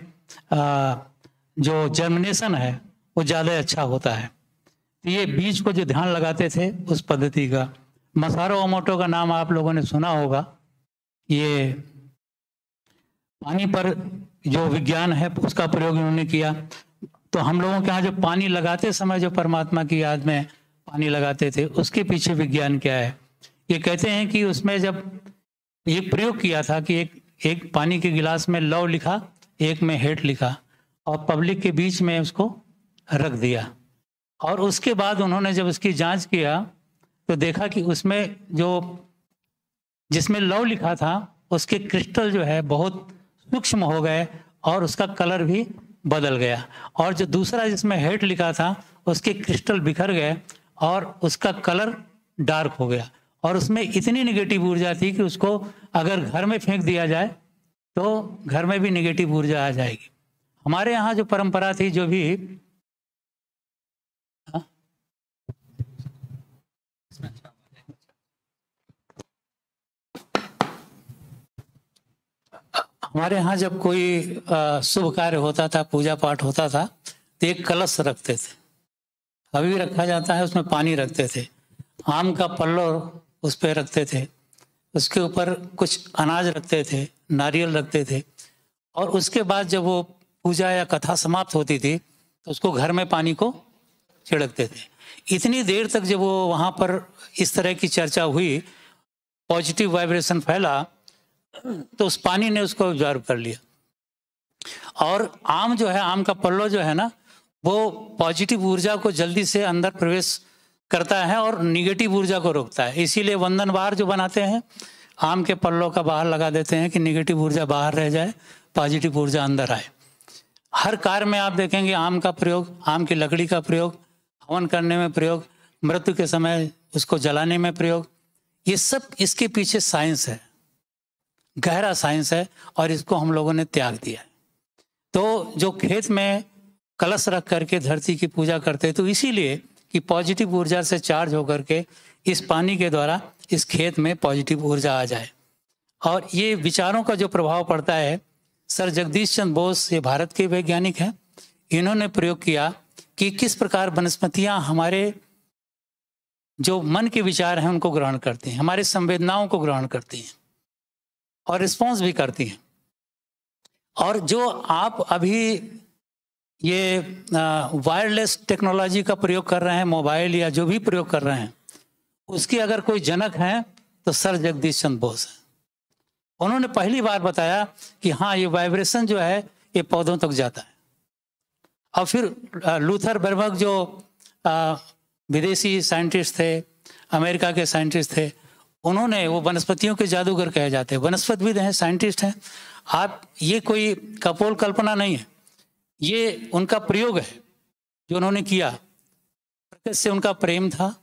जो जर्मिनेशन है वो ज़्यादा अच्छा होता है। तो ये बीज को जो ध्यान लगाते थे उस पद्धति का, मसारो ओमोटो का नाम आप लोगों ने सुना होगा। ये पानी पर जो विज्ञान है उसका प्रयोग इन्होंने किया। तो हम लोगों के यहाँ जो पानी लगाते समय जो परमात्मा की याद में पानी लगाते थे, उसके पीछे विज्ञान क्या है? ये कहते हैं कि उसमें जब ये प्रयोग किया था कि एक पानी के गिलास में लव लिखा, एक में हेट लिखा, और पब्लिक के बीच में उसको रख दिया। और उसके बाद उन्होंने जब उसकी जांच किया तो देखा कि उसमें जो जिसमें लव लिखा था उसके क्रिस्टल जो है बहुत सूक्ष्म हो गए और उसका कलर भी बदल गया, और जो दूसरा जिसमें हेट लिखा था उसके क्रिस्टल बिखर गए और उसका कलर डार्क हो गया। और उसमें इतनी निगेटिव ऊर्जा थी कि उसको अगर घर में फेंक दिया जाए तो घर में भी निगेटिव ऊर्जा आ जाएगी। हमारे यहाँ जो परंपरा थी, जो भी हमारे यहाँ जब कोई शुभ कार्य होता था, पूजा पाठ होता था, तो एक कलश रखते थे, अभी भी रखा जाता है, उसमें पानी रखते थे, आम का पल्लो उस पर रखते थे, उसके ऊपर कुछ अनाज रखते थे, नारियल रखते थे, और उसके बाद जब वो पूजा या कथा समाप्त होती थी तो उसको घर में पानी को छिड़कते थे। इतनी देर तक जब वो वहाँ पर इस तरह की चर्चा हुई, पॉजिटिव वाइब्रेशन फैला, तो उस पानी ने उसको ऑब्जर्व कर लिया। और आम जो है, आम का पल्लो जो है ना, वो पॉजिटिव ऊर्जा को जल्दी से अंदर प्रवेश करता है और निगेटिव ऊर्जा को रोकता है। इसीलिए वंदन बार जो बनाते हैं, आम के पल्लों का बाहर लगा देते हैं कि निगेटिव ऊर्जा बाहर रह जाए, पॉजिटिव ऊर्जा अंदर आए। हर कार्य में आप देखेंगे आम का प्रयोग, आम की लकड़ी का प्रयोग, हवन करने में प्रयोग, मृत्यु के समय उसको जलाने में प्रयोग, ये सब इसके पीछे साइंस है, गहरा साइंस है, और इसको हम लोगों ने त्याग दिया है। तो जो खेत में कलश रख करके धरती की पूजा करते, तो इसीलिए कि पॉजिटिव ऊर्जा से चार्ज होकर के इस पानी के द्वारा इस खेत में पॉजिटिव ऊर्जा आ जाए। और ये विचारों का जो प्रभाव पड़ता है, सर जगदीश चंद्र बोस, ये भारत के वैज्ञानिक हैं, इन्होंने प्रयोग किया कि किस प्रकार वनस्पतियां हमारे जो मन के विचार हैं उनको ग्रहण करती हैं, हमारी संवेदनाओं को ग्रहण करती हैं और रिस्पॉन्स भी करती हैं। और जो आप अभी ये वायरलेस टेक्नोलॉजी का प्रयोग कर रहे हैं, मोबाइल या जो भी प्रयोग कर रहे हैं, उसके अगर कोई जनक हैं तो सर जगदीश चंद्र बोस हैं। उन्होंने पहली बार बताया कि हाँ, ये वाइब्रेशन जो है ये पौधों तक जाता है। और फिर लूथर बर्बक जो विदेशी साइंटिस्ट थे, अमेरिका के साइंटिस्ट थे, उन्होंने, वो वनस्पतियों के जादूगर कहे जाते हैं, वनस्पतिविद हैं, साइंटिस्ट हैं। आप, ये कोई कपोल कल्पना नहीं है, ये उनका प्रयोग है जो उन्होंने किया। प्रकृति से उनका प्रेम था,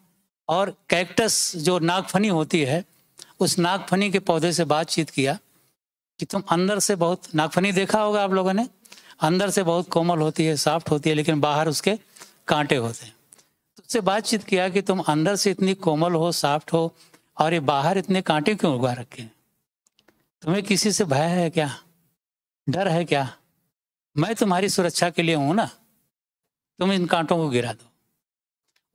और कैक्टस जो नागफनी होती है, उस नागफनी के पौधे से बातचीत किया कि तुम अंदर से बहुत, नागफनी देखा होगा आप लोगों ने, अंदर से बहुत कोमल होती है, सॉफ्ट होती है, लेकिन बाहर उसके कांटे होते हैं। तो उससे बातचीत किया कि तुम अंदर से इतनी कोमल हो, सॉफ्ट हो, और ये बाहर इतने कांटे क्यों उगा रखे हैं? तुम्हें किसी से भय है क्या, डर है क्या? मैं तुम्हारी सुरक्षा के लिए हूं ना, तुम इन कांटों को गिरा दो।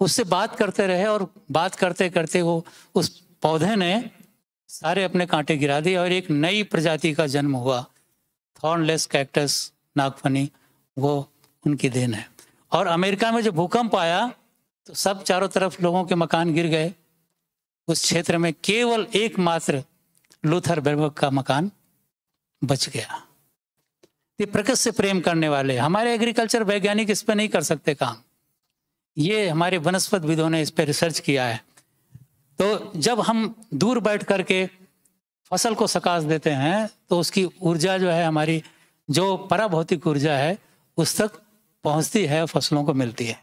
उससे बात करते रहे, और बात करते करते वो, उस पौधे ने सारे अपने कांटे गिरा दिए और एक नई प्रजाति का जन्म हुआ, थॉर्नलेस कैक्टस, नागफनी, वो उनकी देन है। और अमेरिका में जब भूकंप आया तो सब चारों तरफ लोगों के मकान गिर गए, उस क्षेत्र में केवल एकमात्र लूथर बर्बक का मकान बच गया। ये प्रकृति से प्रेम करने वाले, हमारे एग्रीकल्चर वैज्ञानिक इस पर नहीं कर सकते काम, ये हमारे वनस्पतिविदों ने इस पर रिसर्च किया है। तो जब हम दूर बैठ करके फसल को सकाश देते हैं तो उसकी ऊर्जा जो है, हमारी जो पराभौतिक ऊर्जा है, उस तक पहुंचती है, फसलों को मिलती है।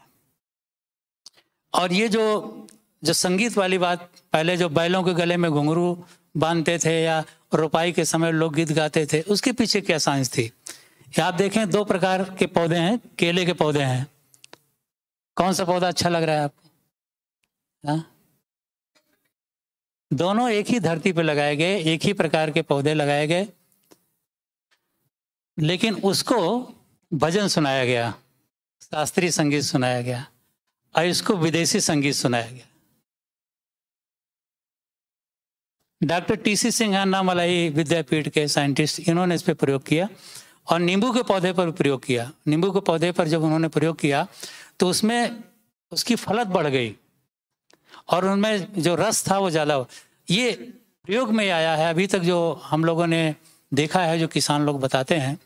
और ये जो संगीत वाली बात, पहले जो बैलों के गले में घुंघरू बांधते थे या रोपाई के समय लोग गीत गाते थे, उसके पीछे क्या साइंस थी? आप देखें, दो प्रकार के पौधे हैं, केले के पौधे हैं। कौन सा पौधा अच्छा लग रहा है आपको? हाँ, दोनों एक ही धरती पे लगाए गए, एक ही प्रकार के पौधे लगाए गए, लेकिन उसको भजन सुनाया गया, शास्त्रीय संगीत सुनाया गया और इसको विदेशी संगीत सुनाया गया। डॉक्टर टीसी सिंह अन्नामलाई विद्यापीठ के साइंटिस्ट, इन्होंने इस पर प्रयोग किया और नींबू के पौधे पर प्रयोग किया। नींबू के पौधे पर जब उन्होंने प्रयोग किया तो उसमें उसकी फलत बढ़ गई और उनमें जो रस था वो ज़्यादा। ये प्रयोग में आया है। अभी तक जो हम लोगों ने देखा है, जो किसान लोग बताते हैं,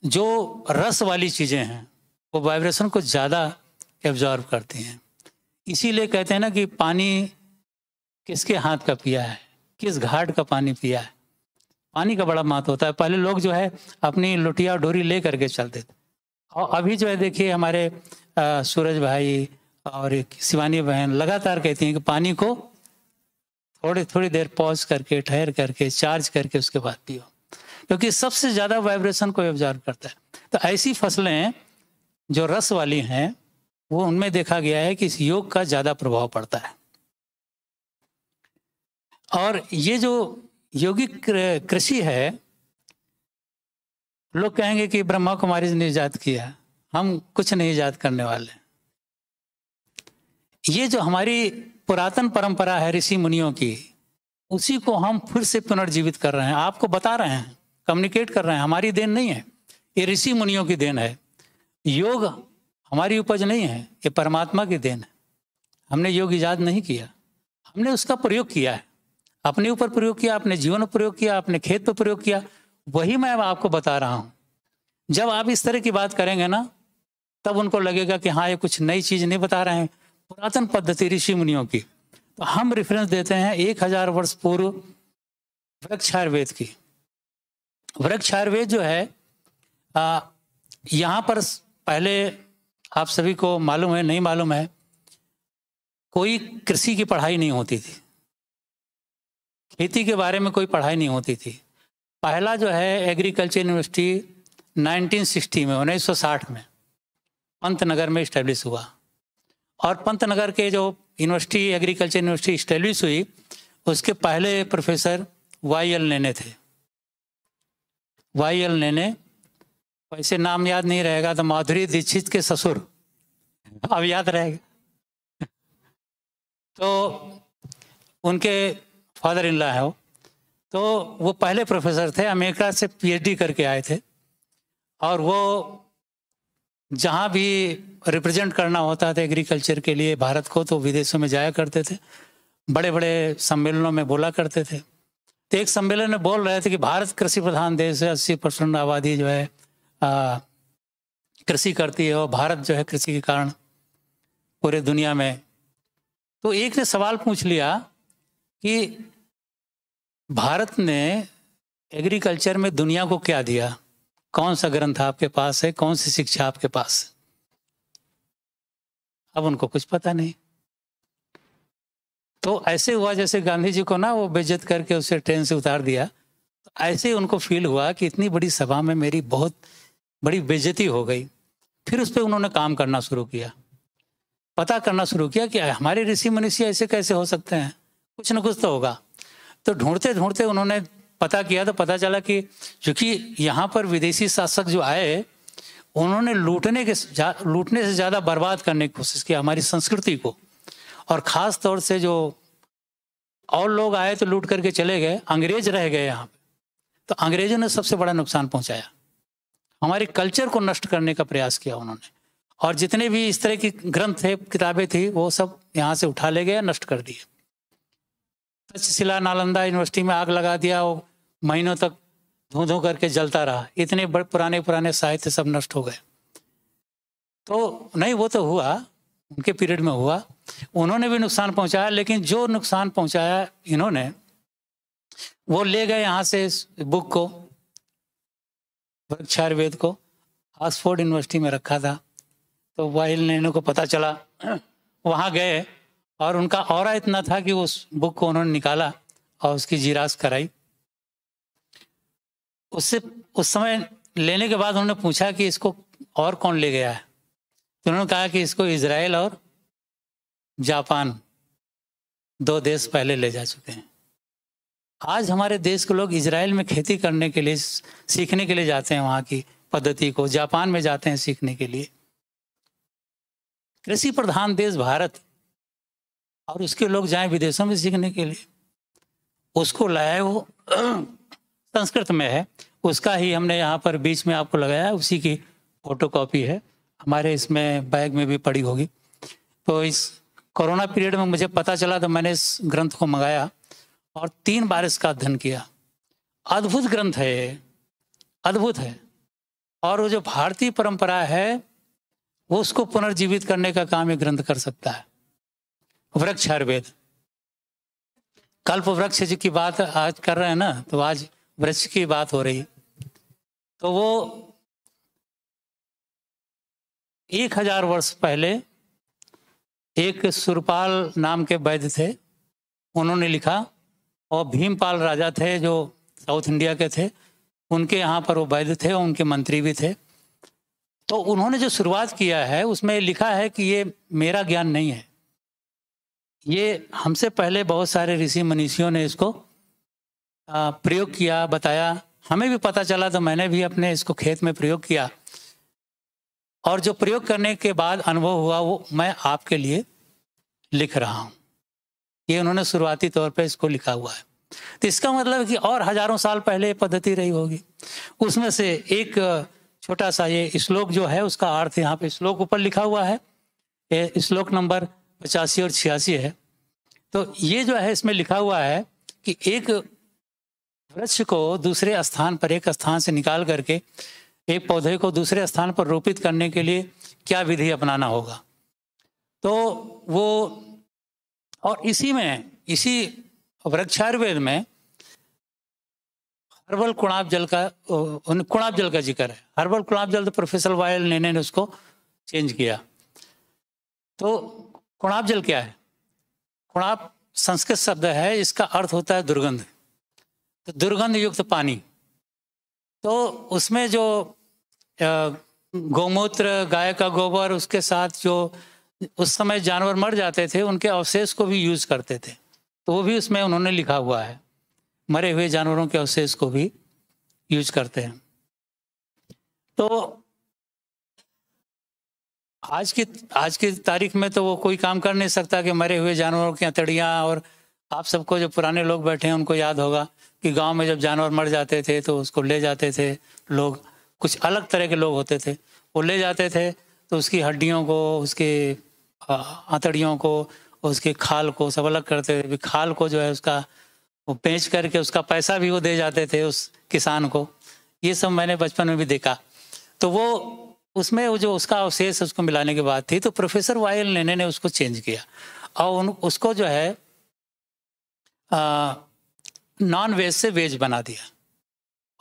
जो रस वाली चीज़ें हैं वो वाइब्रेशन को ज़्यादा एब्जॉर्व करती हैं। इसीलिए कहते हैं ना कि पानी किसके हाथ का पिया है, किस घाट का पानी पिया है। पानी का बड़ा महत्व होता है। पहले लोग जो है अपनी लोटिया डोरी ले करके चलते थे और अभी जो है देखिए हमारे सूरज भाई और शिवानी बहन लगातार कहती हैं कि पानी को थोड़ी देर पॉज करके, ठहर करके, चार्ज करके उसके बाद पियो, क्योंकि सबसे ज़्यादा वाइब्रेशन को एब्जॉर्व करता है। तो ऐसी फसलें जो रस वाली हैं वो उनमें देखा गया है कि इस योग का ज़्यादा प्रभाव पड़ता है। और ये जो यौगिक कृषि है, लोग कहेंगे कि ब्रह्मा कुमारी ने ईजाद किया, हम कुछ नहीं ईजाद करने वाले। ये जो हमारी पुरातन परंपरा है ऋषि मुनियों की, उसी को हम फिर से पुनर्जीवित कर रहे हैं, आपको बता रहे हैं, कम्युनिकेट कर रहे हैं। हमारी देन नहीं है, ये ऋषि मुनियों की देन है। योग हमारी उपज नहीं है, ये परमात्मा की देन है। हमने योग ईजाद नहीं किया, हमने उसका प्रयोग किया है, अपने ऊपर प्रयोग किया, अपने जीवन में प्रयोग किया, अपने खेत पर प्रयोग किया। वही मैं आपको बता रहा हूँ। जब आप इस तरह की बात करेंगे ना, तब उनको लगेगा कि हाँ, ये कुछ नई चीज़ नहीं बता रहे हैं, पुरातन पद्धति ऋषि मुनियों की। तो हम रेफरेंस देते हैं 1000 वर्ष पूर्व वृक्ष आयुर्वेद की। वृक्ष आयुर्वेद जो है यहाँ पर पहले आप सभी को मालूम है, नहीं मालूम है, कोई कृषि की पढ़ाई नहीं होती थी, खेती के बारे में कोई पढ़ाई नहीं होती थी। पहला जो है एग्रीकल्चर यूनिवर्सिटी 1960 में, 1960 में पंतनगर में इस्टेब्लिश हुआ। और पंतनगर के जो यूनिवर्सिटी, एग्रीकल्चर यूनिवर्सिटी इस्टेब्लिश हुई, उसके पहले प्रोफेसर YL नेने थे। YL नेने, वैसे नाम याद नहीं रहेगा तो माधुरी दीक्षित के ससुर, अब याद रहेगा। तो उनके फादर इन लॉ है वो। तो वो पहले प्रोफेसर थे, अमेरिका से PhD करके आए थे और वो जहाँ भी रिप्रेजेंट करना होता था एग्रीकल्चर के लिए भारत को, तो विदेशों में जाया करते थे, बड़े बड़े सम्मेलनों में बोला करते थे। तो एक सम्मेलन में बोल रहे थे कि भारत कृषि प्रधान देश है, 80% आबादी जो है कृषि करती है और भारत जो है कृषि के कारण पूरे दुनिया में। तो एक ने सवाल पूछ लिया कि भारत ने एग्रीकल्चर में दुनिया को क्या दिया, कौन सा ग्रंथ आपके पास है, कौन सी शिक्षा आपके पास है। अब उनको कुछ पता नहीं। तो ऐसे हुआ जैसे गांधी जी को ना वो बेइज्जत करके उसे ट्रेन से उतार दिया, तो ऐसे उनको फील हुआ कि इतनी बड़ी सभा में मेरी बहुत बड़ी बेइज्जती हो गई। फिर उस पर उन्होंने काम करना शुरू किया, पता करना शुरू किया कि हमारे ऋषि मनीषी ऐसे कैसे हो सकते हैं, कुछ न कुछ तो होगा। तो ढूंढते ढूंढते उन्होंने पता किया, तो पता चला कि क्योंकि यहाँ पर विदेशी शासक जो आए, उन्होंने लूटने से ज़्यादा बर्बाद करने की कोशिश की हमारी संस्कृति को। और ख़ास तौर से जो और लोग आए तो लूट करके चले गए, अंग्रेज रह गए यहाँ पे, तो अंग्रेजों ने सबसे बड़ा नुकसान पहुँचाया, हमारे कल्चर को नष्ट करने का प्रयास किया उन्होंने। और जितने भी इस तरह की ग्रंथ थे, किताबें थी, वो सब यहाँ से उठा ले गए, नष्ट कर दिए। तक्षशिला नालंदा यूनिवर्सिटी में आग लगा दिया, वो महीनों तक धूं धूं करके जलता रहा, इतने बड़े पुराने साहित्य सब नष्ट हो गए। तो नहीं, वो तो हुआ, उनके पीरियड में हुआ, उन्होंने भी नुकसान पहुंचाया, लेकिन जो नुकसान पहुंचाया इन्होंने, वो ले गए यहाँ से इस बुक को, वृक्ष आयुर्वेद को, ऑक्सफोर्ड यूनिवर्सिटी में रखा था। तो YL नेने को पता चला, वहाँ गए और उनका ऑरा इतना था कि उस बुक को उन्होंने निकाला और उसकी जीरास कराई। उससे उस समय लेने के बाद उन्होंने पूछा कि इसको और कौन ले गया है, तो उन्होंने कहा कि इसको इजराइल और जापान 2 देश पहले ले जा चुके हैं। आज हमारे देश के लोग इजराइल में खेती करने के लिए, सीखने के लिए जाते हैं, वहाँ की पद्धति को, जापान में जाते हैं सीखने के लिए। कृषि प्रधान देश भारत, और उसके लोग जाएं विदेशों में सीखने के लिए। उसको लाया वो संस्कृत में है, उसका ही हमने यहाँ पर बीच में आपको लगाया, उसी की फोटोकॉपी है, हमारे इसमें बैग में भी पड़ी होगी। तो इस कोरोना पीरियड में मुझे पता चला तो मैंने इस ग्रंथ को मंगाया और 3 बार इसका अध्ययन किया। अद्भुत ग्रंथ है ये, अद्भुत है। और वो जो भारतीय परंपरा है वो उसको पुनर्जीवित करने का काम ये ग्रंथ कर सकता है। वृक्ष आयुर्वेद, कल्प वृक्ष की बात आज कर रहे हैं ना, तो आज वृक्ष की बात हो रही। तो वो 1000 वर्ष पहले एक सुरपाल नाम के वैद्य थे, उन्होंने लिखा, और भीमपाल राजा थे जो साउथ इंडिया के थे, उनके यहाँ पर वो वैद्य थे, उनके मंत्री भी थे। तो उन्होंने जो शुरुआत किया है उसमें लिखा है कि ये मेरा ज्ञान नहीं है, ये हमसे पहले बहुत सारे ऋषि मनीषियों ने इसको प्रयोग किया, बताया, हमें भी पता चला तो मैंने भी अपने इसको खेत में प्रयोग किया, और जो प्रयोग करने के बाद अनुभव हुआ वो मैं आपके लिए लिख रहा हूँ। ये उन्होंने शुरुआती तौर पे इसको लिखा हुआ है। तो इसका मतलब है कि और हजारों साल पहले ये पद्धति रही होगी। उसमें से एक छोटा सा ये श्लोक जो है उसका अर्थ यहाँ पे श्लोक ऊपर लिखा हुआ है, ये श्लोक नंबर 85 और 86 है। तो ये जो है इसमें लिखा हुआ है कि एक वृक्ष को दूसरे स्थान पर, एक स्थान से निकाल करके एक पौधे को दूसरे स्थान पर रोपित करने के लिए क्या विधि अपनाना होगा। तो वो, और इसी वृक्षायुर्वेद में हर्बल कुणाब जल का जिक्र है। हर्बल कुणाब जल तो प्रोफेसर वायल ने उसको चेंज किया। तो कुणाब जल क्या है? कुणाब संस्कृत शब्द है, इसका अर्थ होता है दुर्गंध। तो दुर्गंध युक्त पानी, तो उसमें जो गौमूत्र, गाय का गोबर, उसके साथ जो उस समय जानवर मर जाते थे उनके अवशेष को भी यूज करते थे, तो वो भी उसमें उन्होंने लिखा हुआ है, मरे हुए जानवरों के अवशेष को भी यूज करते हैं। तो आज की तारीख में तो वो कोई काम कर नहीं सकता कि मरे हुए जानवरों की हथेलियाँ, और आप सबको जो पुराने लोग बैठे हैं उनको याद होगा कि गांव में जब जानवर मर जाते थे तो उसको ले जाते थे लोग, कुछ अलग तरह के लोग होते थे, वो ले जाते थे तो उसकी हड्डियों को, उसके हथेलियों को, उसके खाल को सब अलग करते थे। खाल को जो है उसका वो बेच करके उसका पैसा भी वो दे जाते थे उस किसान को। ये सब मैंने बचपन में भी देखा। तो वो उसमें वो जो उसका अवशेष उसको मिलाने के बाद थी, तो प्रोफेसर वायल ने उसको चेंज किया और उसको जो है नॉन वेज से वेज बना दिया,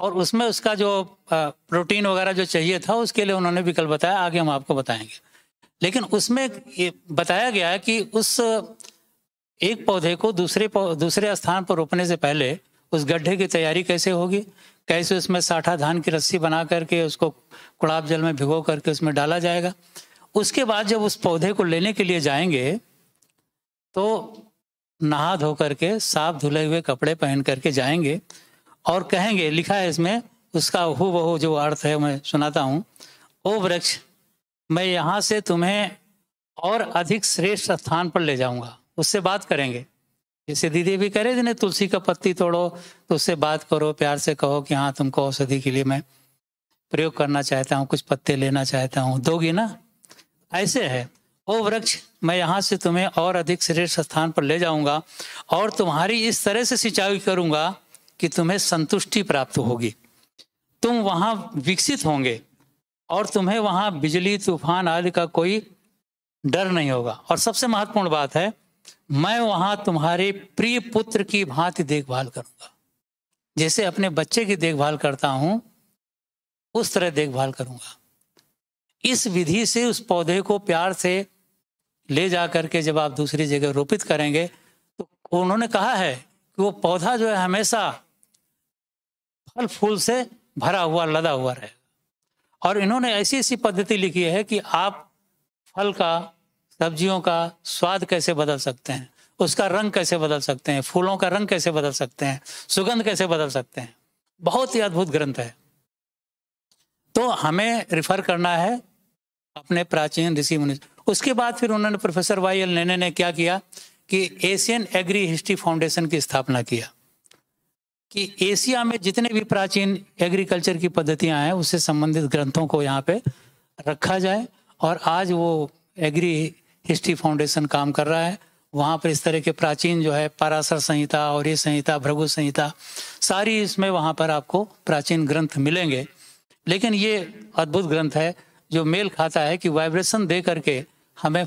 और उसमें उसका जो प्रोटीन वगैरह जो चाहिए था उसके लिए उन्होंने विकल्प बताया, आगे हम आपको बताएंगे। लेकिन उसमें ये बताया गया है कि उस एक पौधे को दूसरे स्थान पर रोपने से पहले उस गड्ढे की तैयारी कैसे होगी, कैसे उसमें साठा धान की रस्सी बना करके उसको कुड़ाब जल में भिगो करके उसमें डाला जाएगा। उसके बाद जब उस पौधे को लेने के लिए जाएंगे तो नहा धो करके साफ धुले हुए कपड़े पहन करके जाएंगे और कहेंगे, लिखा है इसमें, उसका हूबहू जो अर्थ है मैं सुनाता हूँ। ओ वृक्ष, मैं यहाँ से तुम्हें और अधिक श्रेष्ठ स्थान पर ले जाऊंगा। उससे बात करेंगे, जैसे दीदी भी करे जिन्हें तुलसी का पत्ती तोड़ो तो उससे बात करो, प्यार से कहो कि हाँ तुमको औषधि के लिए मैं प्रयोग करना चाहता हूँ, कुछ पत्ते लेना चाहता हूँ, दोगी ना? ऐसे है, ओ वृक्ष, मैं यहाँ से तुम्हें और अधिक श्रेष्ठ स्थान पर ले जाऊंगा और तुम्हारी इस तरह से सिंचाई करूंगा कि तुम्हें संतुष्टि प्राप्त होगी, तुम वहां विकसित होंगे और तुम्हें वहां बिजली तूफान आदि का कोई डर नहीं होगा। और सबसे महत्वपूर्ण बात है, मैं वहां तुम्हारे प्रिय पुत्र की भांति देखभाल करूंगा, जैसे अपने बच्चे की देखभाल करता हूं उस तरह देखभाल करूंगा। इस विधि से उस पौधे को प्यार से ले जा करके जब आप दूसरी जगह रोपित करेंगे तो उन्होंने कहा है कि वो पौधा जो है हमेशा फल फूल से भरा हुआ, लदा हुआ रहेगा। और इन्होंने ऐसी ऐसी पद्धति लिखी है कि आप फल का, सब्जियों का स्वाद कैसे बदल सकते हैं, उसका रंग कैसे बदल सकते हैं, फूलों का रंग कैसे बदल सकते हैं, सुगंध कैसे बदल सकते हैं। बहुत ही अद्भुत ग्रंथ है। तो हमें रिफर करना है अपने प्राचीन ऋषि मुनि। उसके बाद फिर उन्होंने प्रोफेसर वाई.एल. नेने ने क्या किया कि एशियन एग्री हिस्ट्री फाउंडेशन की स्थापना किया कि एशिया में जितने भी प्राचीन एग्रीकल्चर की पद्धतियां हैं उससे संबंधित ग्रंथों को यहाँ पे रखा जाए। और आज वो एग्री हिस्ट्री फाउंडेशन काम कर रहा है। वहाँ पर इस तरह के प्राचीन जो है पराशर संहिता और ये संहिता, भृगु संहिता, सारी इसमें वहाँ पर आपको प्राचीन ग्रंथ मिलेंगे। लेकिन ये अद्भुत ग्रंथ है जो मेल खाता है कि वाइब्रेशन दे करके हमें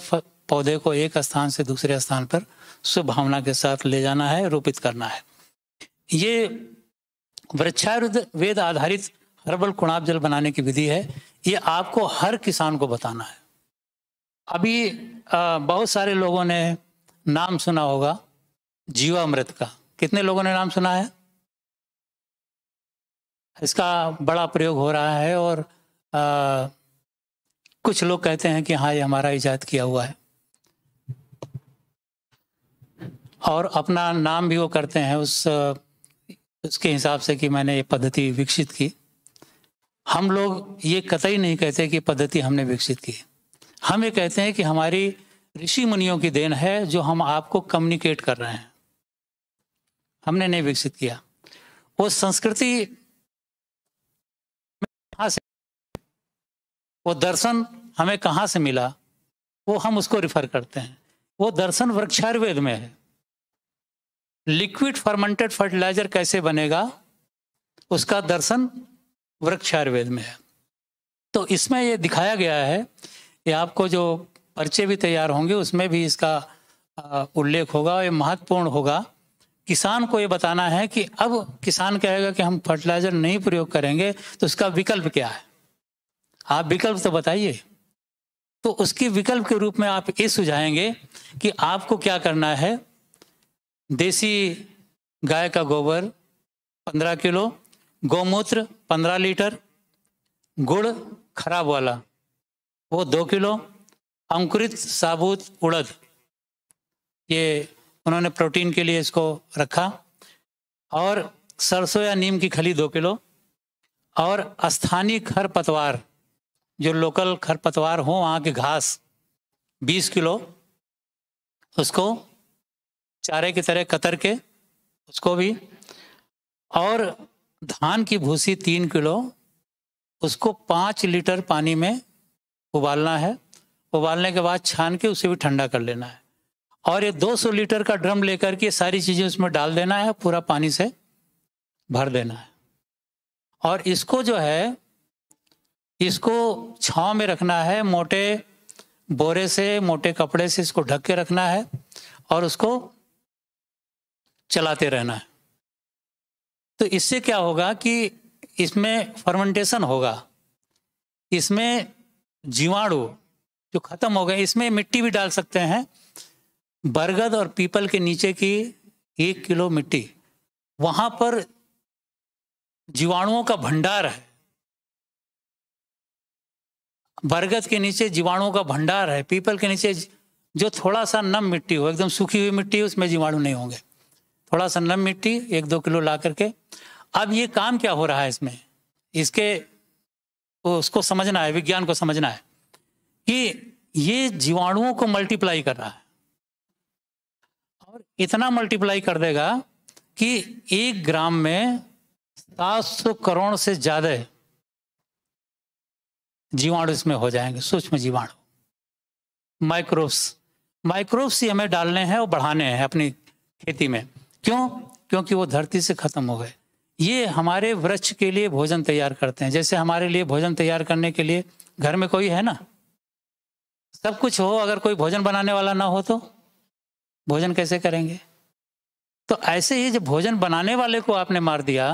पौधे को एक स्थान से दूसरे स्थान पर शुभ भावना के साथ ले जाना है, रोपित करना है। ये वृक्षायुर्वेद आधारित हर्बल कुणाब जल बनाने की विधि है। ये आपको हर किसान को बताना है। अभी बहुत सारे लोगों ने नाम सुना होगा जीवामृत का। कितने लोगों ने नाम सुना है? इसका बड़ा प्रयोग हो रहा है और कुछ लोग कहते हैं कि हाँ ये हमारा इजाद किया हुआ है और अपना नाम भी वो करते हैं उसके हिसाब से कि मैंने ये पद्धति विकसित की। हम लोग ये कतई नहीं कहते कि पद्धति हमने विकसित की। हम ये कहते हैं कि हमारी ऋषि मुनियों की देन है जो हम आपको कम्युनिकेट कर रहे हैं। हमने नहीं विकसित किया। वो संस्कृति कहाँ से, वो दर्शन हमें कहाँ से मिला, वो हम उसको रिफर करते हैं। वो दर्शन वृक्षायुर्वेद में है। लिक्विड फर्मेंटेड फर्टिलाइजर कैसे बनेगा उसका दर्शन वृक्षायुर्वेद में है। तो इसमें ये दिखाया गया है कि आपको जो पर्चे भी तैयार होंगे उसमें भी इसका उल्लेख होगा। ये महत्वपूर्ण होगा। किसान को ये बताना है कि अब किसान कहेगा कि हम फर्टिलाइजर नहीं प्रयोग करेंगे तो उसका विकल्प क्या है। आप विकल्प तो बताइए। तो उसके विकल्प के रूप में आप ये सुझाएंगे कि आपको क्या करना है। देसी गाय का गोबर 15 किलो, गौमूत्र 15 लीटर, गुड़ खराब वाला वो 2 किलो, अंकुरित साबुत उड़द, ये उन्होंने प्रोटीन के लिए इसको रखा, और सरसों या नीम की खली 2 किलो, और स्थानीय खरपतवार जो लोकल खरपतवार हो वहाँ के घास 20 किलो, उसको चारे की तरह कतर के उसको भी, और धान की भूसी 3 किलो, उसको 5 लीटर पानी में उबालना है। उबालने के बाद छान के उसे भी ठंडा कर लेना है। और ये 200 लीटर का ड्रम लेकर के सारी चीज़ें उसमें डाल देना है, पूरा पानी से भर देना है। और इसको जो है इसको छांव में रखना है, मोटे बोरे से, मोटे कपड़े से इसको ढक के रखना है और उसको चलाते रहना है। तो इससे क्या होगा कि इसमें फर्मेंटेशन होगा, इसमें जीवाणु जो खत्म हो गए। इसमें मिट्टी भी डाल सकते हैं। बरगद और पीपल के नीचे की 1 किलो मिट्टी, वहां पर जीवाणुओं का भंडार है। बरगद के नीचे जीवाणुओं का भंडार है। पीपल के नीचे जो थोड़ा सा नम मिट्टी हो, एकदम सूखी हुई मिट्टी, उसमें जीवाणु नहीं होंगे। थोड़ा सा नम मिट्टी 1-2 किलो ला करके। अब ये काम क्या हो रहा है इसमें, इसके उसको समझना है, विज्ञान को समझना है कि ये जीवाणुओं को मल्टीप्लाई कर रहा है और इतना मल्टीप्लाई कर देगा कि 1 ग्राम में 700 करोड़ से ज्यादा जीवाणु इसमें हो जाएंगे। सूक्ष्म जीवाणु, माइक्रोब्स ही हमें डालने हैं और बढ़ाने हैं अपनी खेती में। क्यों? क्योंकि वो धरती से खत्म हो गए। ये हमारे वृक्ष के लिए भोजन तैयार करते हैं। जैसे हमारे लिए भोजन तैयार करने के लिए घर में कोई है ना, सब कुछ हो, अगर कोई भोजन बनाने वाला ना हो तो भोजन कैसे करेंगे? तो ऐसे ही जब भोजन बनाने वाले को आपने मार दिया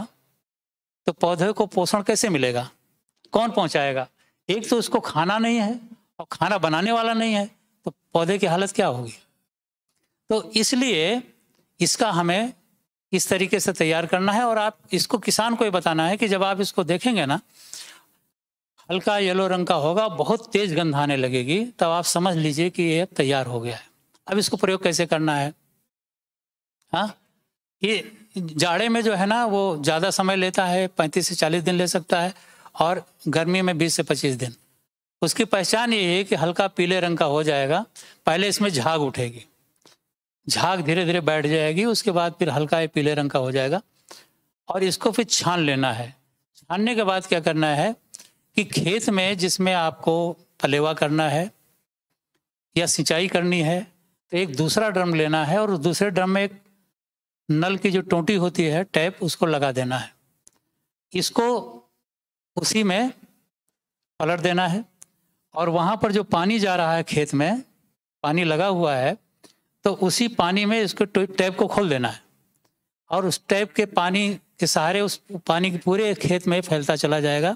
तो पौधे को पोषण कैसे मिलेगा? कौन पहुंचाएगा? एक तो उसको खाना नहीं है और खाना बनाने वाला नहीं है, तो पौधे की हालत क्या होगी? तो इसलिए इसका हमें इस तरीके से तैयार करना है। और आप इसको किसान को ये बताना है कि जब आप इसको देखेंगे ना, हल्का येलो रंग का होगा, बहुत तेज गंध आने लगेगी, तब आप समझ लीजिए कि ये तैयार हो गया है। अब इसको प्रयोग कैसे करना है? हाँ, ये जाड़े में जो है ना वो ज़्यादा समय लेता है, 35 से 40 दिन ले सकता है, और गर्मी में 20 से 25 दिन। उसकी पहचान ये है कि हल्का पीले रंग का हो जाएगा, पहले इसमें झाग उठेगी, झाग धीरे धीरे बैठ जाएगी, उसके बाद फिर हल्का ये पीले रंग का हो जाएगा और इसको फिर छान लेना है। छानने के बाद क्या करना है कि खेत में जिसमें आपको पलेवा करना है या सिंचाई करनी है तो एक दूसरा ड्रम लेना है और उस दूसरे ड्रम में एक नल की जो टोंटी होती है, टैप, उसको लगा देना है। इसको उसी में पलट देना है और वहाँ पर जो पानी जा रहा है, खेत में पानी लगा हुआ है, तो उसी पानी में इसको टैप को खोल देना है और उस टैप के पानी के सहारे उस पानी के पूरे खेत में फैलता चला जाएगा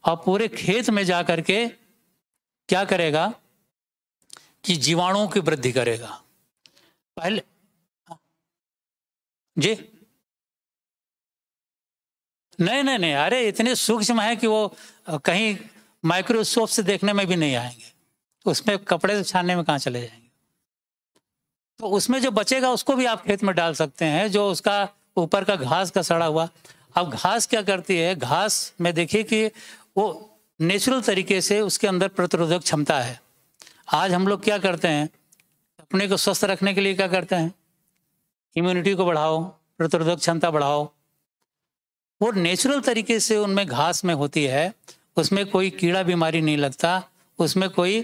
और पूरे खेत में जा कर के क्या करेगा कि जीवाणुओं की वृद्धि करेगा। पहले जी नहीं, अरे इतने सूक्ष्म है कि वो कहीं माइक्रोस्कोप से देखने में भी नहीं आएंगे, उसमें कपड़े से छानने में कहाँ चले जाएंगे। तो उसमें जो बचेगा उसको भी आप खेत में डाल सकते हैं, जो उसका ऊपर का घास का सड़ा हुआ। अब घास क्या करती है, घास में देखिए कि वो नेचुरल तरीके से उसके अंदर प्रतिरोधक क्षमता है। आज हम लोग क्या करते हैं, अपने को स्वस्थ रखने के लिए क्या करते हैं, इम्यूनिटी को बढ़ाओ, प्रतिरोधक क्षमता बढ़ाओ। वो नेचुरल तरीके से उनमें घास में होती है, उसमें कोई कीड़ा बीमारी नहीं लगता, उसमें कोई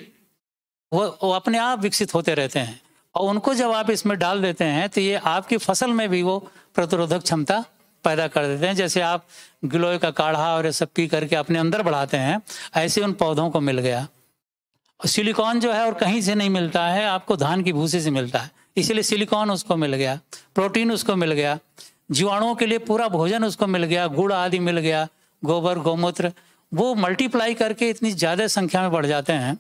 वो अपने आप विकसित होते रहते हैं। और उनको जब आप इसमें डाल देते हैं तो ये आपकी फसल में भी वो प्रतिरोधक क्षमता पैदा कर देते हैं। जैसे आप गिलोय का काढ़ा और ये सब पी करके अपने अंदर बढ़ाते हैं, ऐसे उन पौधों को मिल गया। सिलिकॉन जो है और कहीं से नहीं मिलता है, आपको धान की भूसी से मिलता है, इसलिए सिलिकॉन उसको मिल गया, प्रोटीन उसको मिल गया, जीवाणुओं के लिए पूरा भोजन उसको मिल गया, गुड़ आदि मिल गया, गोबर गौमूत्र। वो मल्टीप्लाई करके इतनी ज़्यादा संख्या में बढ़ जाते हैं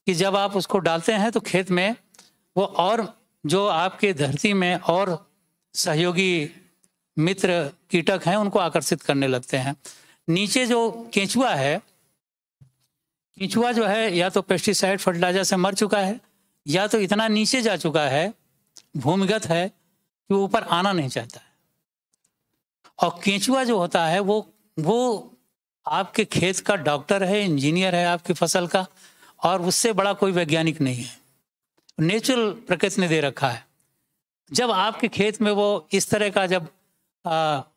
कि जब आप उसको डालते हैं तो खेत में वो और जो आपके धरती में और सहयोगी मित्र कीटक हैं उनको आकर्षित करने लगते हैं। नीचे जो केंचुआ है, केंचुआ जो है या तो पेस्टिसाइड फर्टिलाइजर से मर चुका है या तो इतना नीचे जा चुका है, भूमिगत है, कि वो ऊपर आना नहीं चाहता है। और केंचुआ जो होता है वो आपके खेत का डॉक्टर है, इंजीनियर है आपकी फसल का, और उससे बड़ा कोई वैज्ञानिक नहीं है, नेचुरल प्रकृति ने दे रखा है। जब आपके खेत में वो इस तरह का जब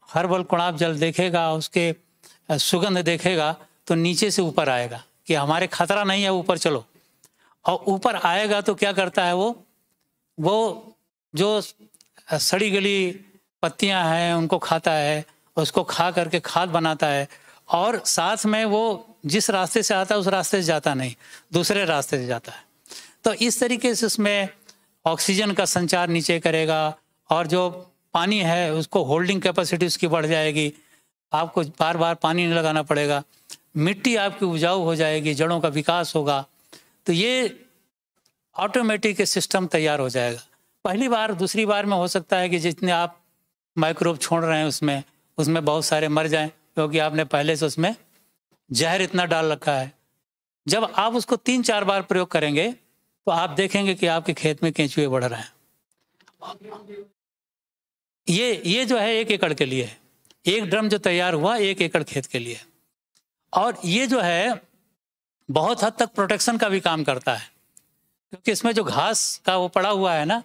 हर्बल कुणाब जल देखेगा, उसके सुगंध देखेगा, तो नीचे से ऊपर आएगा कि हमारे खतरा नहीं है, ऊपर चलो। और ऊपर आएगा तो क्या करता है, वो जो सड़ी गली पत्तियां हैं उनको खाता है, उसको खा करके खाद बनाता है, और साथ में वो जिस रास्ते से आता है उस रास्ते से जाता नहीं, दूसरे रास्ते से जाता है। तो इस तरीके से उसमें ऑक्सीजन का संचार नीचे करेगा और जो पानी है उसको होल्डिंग कैपेसिटी उसकी बढ़ जाएगी, आपको बार बार पानी नहीं लगाना पड़ेगा, मिट्टी आपकी उपजाऊ हो जाएगी, जड़ों का विकास होगा। तो ये ऑटोमेटिक सिस्टम तैयार हो जाएगा। पहली बार दूसरी बार में हो सकता है कि जितने आप माइक्रोब छोड़ रहे हैं उसमें बहुत सारे मर जाएं, क्योंकि आपने पहले से उसमें जहर इतना डाल रखा है। जब आप उसको 3-4 बार प्रयोग करेंगे तो आप देखेंगे कि आपके खेत में केंचुए बढ़ रहे हैं। ये जो है 1 एकड़ के लिए है, एक ड्रम जो तैयार हुआ 1 एकड़ खेत के लिए। और ये जो है बहुत हद तक प्रोटेक्शन का भी काम करता है, क्योंकि इसमें जो घास का वो पड़ा हुआ है ना,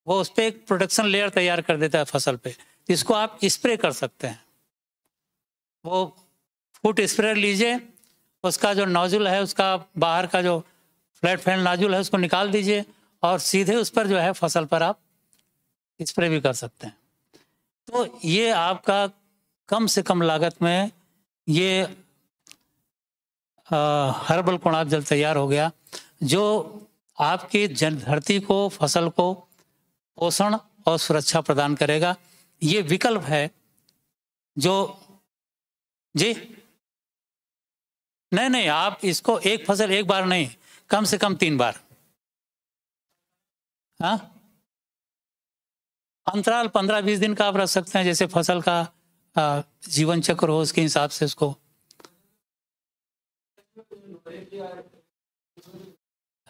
वो उस पर एक प्रोटेक्शन लेयर तैयार कर देता है फसल पे। इसको आप स्प्रे कर सकते हैं। वो फुट स्प्रेयर लीजिए, उसका जो नोजल है, उसका बाहर का जो फ्लैट फैन नोजल है उसको निकाल दीजिए और सीधे उस पर जो है फसल पर आप स्प्रे भी कर सकते हैं। तो ये आपका कम से कम लागत में ये हर्बल कुणाब जल तैयार हो गया, जो आपकी धरती को, फसल को पोषण और सुरक्षा प्रदान करेगा। ये विकल्प है जो जी नहीं, आप इसको एक फसल एक बार नहीं, कम से कम 3 बार, हाँ, अंतराल 15-20 दिन का आप रख सकते हैं, जैसे फसल का जीवन चक्र हो उसके हिसाब से उसको।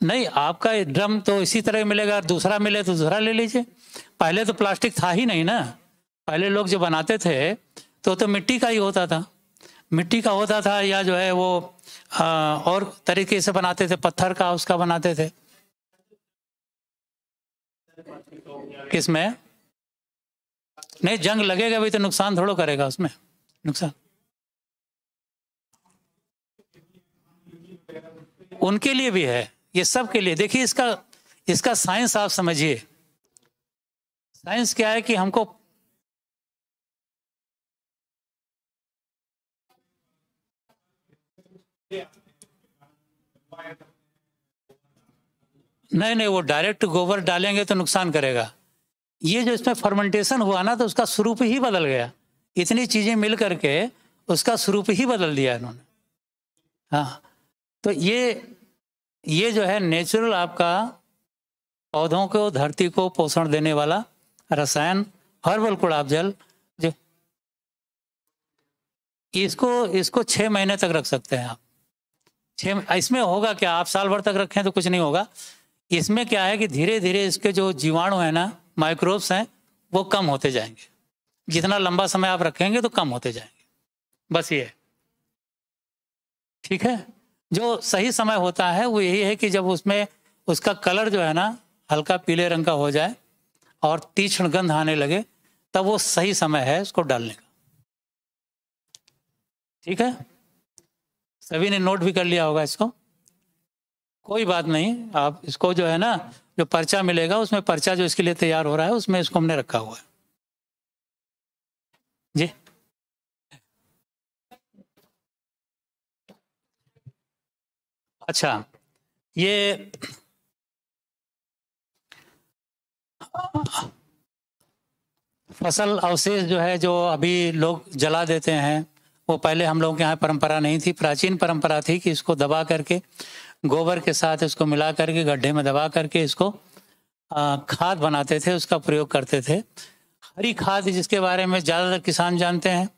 नहीं, आपका ड्रम तो इसी तरह मिलेगा, दूसरा मिले तो दूसरा ले लीजिए। पहले तो प्लास्टिक था ही नहीं ना, पहले लोग जो बनाते थे तो मिट्टी का ही होता था। मिट्टी का होता था या जो है वो और तरीके से बनाते थे, पत्थर का उसका बनाते थे। किसमें? नहीं, जंग लगेगा भी तो नुकसान थोड़ा करेगा उसमें, नुकसान उनके लिए भी है, ये सब के लिए। देखिए इसका साइंस आप समझिए। साइंस क्या है कि हमको नहीं वो डायरेक्ट गोबर डालेंगे तो नुकसान करेगा। ये जो इसमें फर्मेंटेशन हुआ ना, तो उसका स्वरूप ही बदल गया। इतनी चीजें मिल करके उसका स्वरूप ही बदल दिया इन्होंने। हाँ, तो ये जो है नेचुरल आपका पौधों को, धरती को पोषण देने वाला रसायन हर्बल गुलाब जल, जो इसको 6 महीने तक रख सकते हैं आप। इसमें होगा क्या, आप साल भर तक रखें तो कुछ नहीं होगा। इसमें क्या है कि धीरे धीरे इसके जो जीवाणु है ना, माइक्रोब्स हैं, वो कम होते जाएंगे। जितना लंबा समय आप रखेंगे तो कम होते जाएंगे, बस ये। ठीक है, जो सही समय होता है वो यही है कि जब उसमें उसका कलर जो है ना हल्का पीले रंग का हो जाए और तीक्ष्ण गंध आने लगे, तब वो सही समय है उसको डालने का। ठीक है, सभी ने नोट भी कर लिया होगा इसको, कोई बात नहीं। आप इसको जो है ना, जो पर्चा मिलेगा उसमें, पर्चा जो इसके लिए तैयार हो रहा है उसमें इसको हमने रखा हुआ है जी। अच्छा, ये फसल अवशेष जो है, जो अभी लोग जला देते हैं, वो पहले हम लोगों के यहाँ परंपरा नहीं थी। प्राचीन परंपरा थी कि इसको दबा करके, गोबर के साथ इसको मिला करके, गड्ढे में दबा करके इसको खाद बनाते थे, उसका प्रयोग करते थे। हरी खाद, जिसके बारे में ज़्यादातर किसान जानते हैं,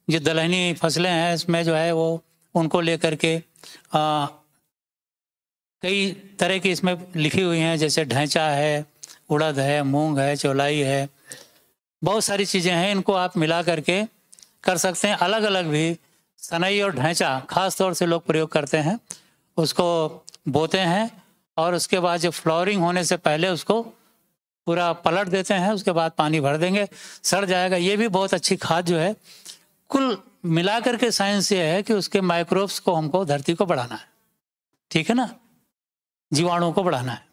जो दलहनी फसलें हैं इसमें जो है वो उनको लेकर के कई तरह की इसमें लिखी हुई हैं, जैसे ढैंचा है, उड़द है, मूंग है, चौलाई है, बहुत सारी चीज़ें हैं। इनको आप मिला करके कर सकते हैं। अलग अलग भी सनई और ढैंचा खास तौर से लोग प्रयोग करते हैं, उसको बोते हैं और उसके बाद जब फ्लावरिंग होने से पहले उसको पूरा पलट देते हैं, उसके बाद पानी भर देंगे, सड़ जाएगा। ये भी बहुत अच्छी खाद जो है। कुल मिला करके साइंस ये है कि उसके माइक्रोब्स को हमको, धरती को बढ़ाना है, ठीक है ना, जीवाणुओं को बढ़ाना है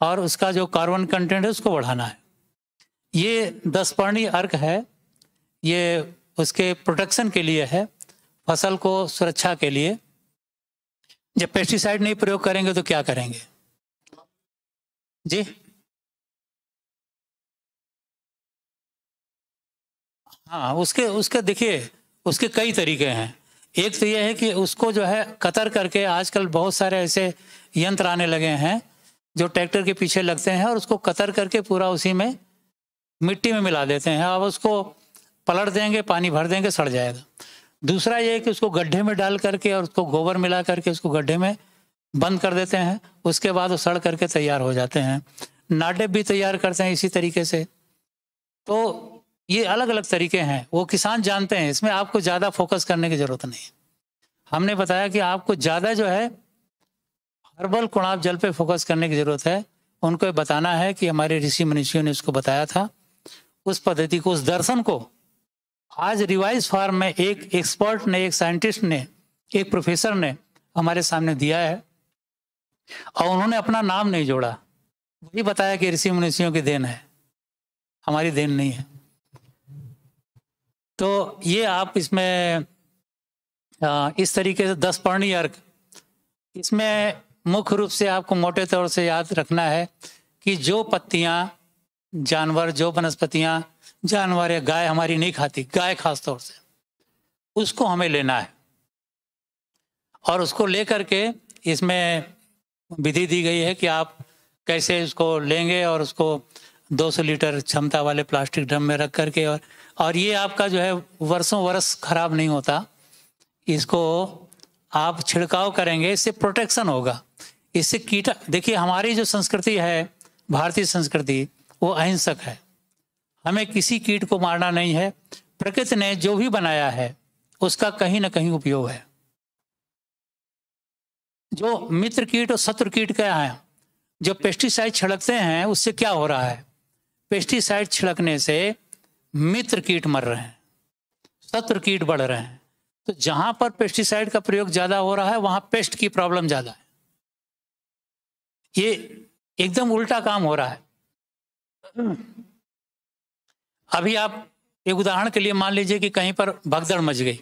और उसका जो कार्बन कंटेंट है उसको बढ़ाना है। ये 10 पर्णी अर्क है, ये उसके प्रोटेक्शन के लिए है, फसल को सुरक्षा के लिए। जब पेस्टिसाइड नहीं प्रयोग करेंगे तो क्या करेंगे जी? हाँ, उसके देखिए, उसके कई तरीके हैं। एक तो ये है कि उसको जो है कतर करके, आजकल बहुत सारे ऐसे यंत्र आने लगे हैं जो ट्रैक्टर के पीछे लगते हैं और उसको कतर करके पूरा उसी में मिट्टी में मिला देते हैं। अब उसको पलट देंगे, पानी भर देंगे, सड़ जाएगा। दूसरा ये है कि उसको गड्ढे में डाल करके और उसको गोबर मिला करके उसको गड्ढे में बंद कर देते हैं, उसके बाद वो सड़ करके तैयार हो जाते हैं। नाडेप भी तैयार करते हैं इसी तरीके से। तो ये अलग अलग तरीके हैं, वो किसान जानते हैं, इसमें आपको ज़्यादा फोकस करने की ज़रूरत नहीं। हमने बताया कि आपको ज़्यादा जो है हर्बल कुणाब जल पे फोकस करने की ज़रूरत है। उनको बताना है कि हमारे ऋषि मनीषियों ने उसको बताया था, उस पद्धति को, उस दर्शन को आज रिवाइज फॉर्म में एक एक्सपर्ट ने, एक साइंटिस्ट ने, एक प्रोफेसर ने हमारे सामने दिया है और उन्होंने अपना नाम नहीं जोड़ा, वही बताया कि ऋषि मनीषियों की देन है, हमारी देन नहीं है। तो ये आप इसमें इस तरीके से 10 पर्णी अर्क, इसमें मुख्य रूप से आपको मोटे तौर से याद रखना है कि जो पत्तियां जानवर, जो वनस्पतियां जानवर या गाय हमारी नहीं खाती, गाय खास तौर से, उसको हमें लेना है और उसको लेकर के इसमें विधि दी गई है कि आप कैसे उसको लेंगे और उसको 200 लीटर क्षमता वाले प्लास्टिक ड्रम में रख करके, और ये आपका जो है वर्षों वर्ष खराब नहीं होता। इसको आप छिड़काव करेंगे, इससे प्रोटेक्शन होगा, इससे कीटा, देखिए हमारी जो संस्कृति है, भारतीय संस्कृति, वो अहिंसक है। हमें किसी कीट को मारना नहीं है। प्रकृति ने जो भी बनाया है उसका कहीं ना कहीं उपयोग है। जो मित्र कीट और शत्रु कीट क्या है, जो पेस्टिसाइड छिड़कते हैं उससे क्या हो रहा है, पेस्टिसाइड छिड़कने से मित्र कीट मर रहे हैं, शत्रु कीट बढ़ रहे हैं। तो जहां पर पेस्टिसाइड का प्रयोग ज्यादा हो रहा है वहां पेस्ट की प्रॉब्लम ज्यादा है। ये एकदम उल्टा काम हो रहा है। अभी आप एक उदाहरण के लिए मान लीजिए कि कहीं पर भगदड़ मच गई,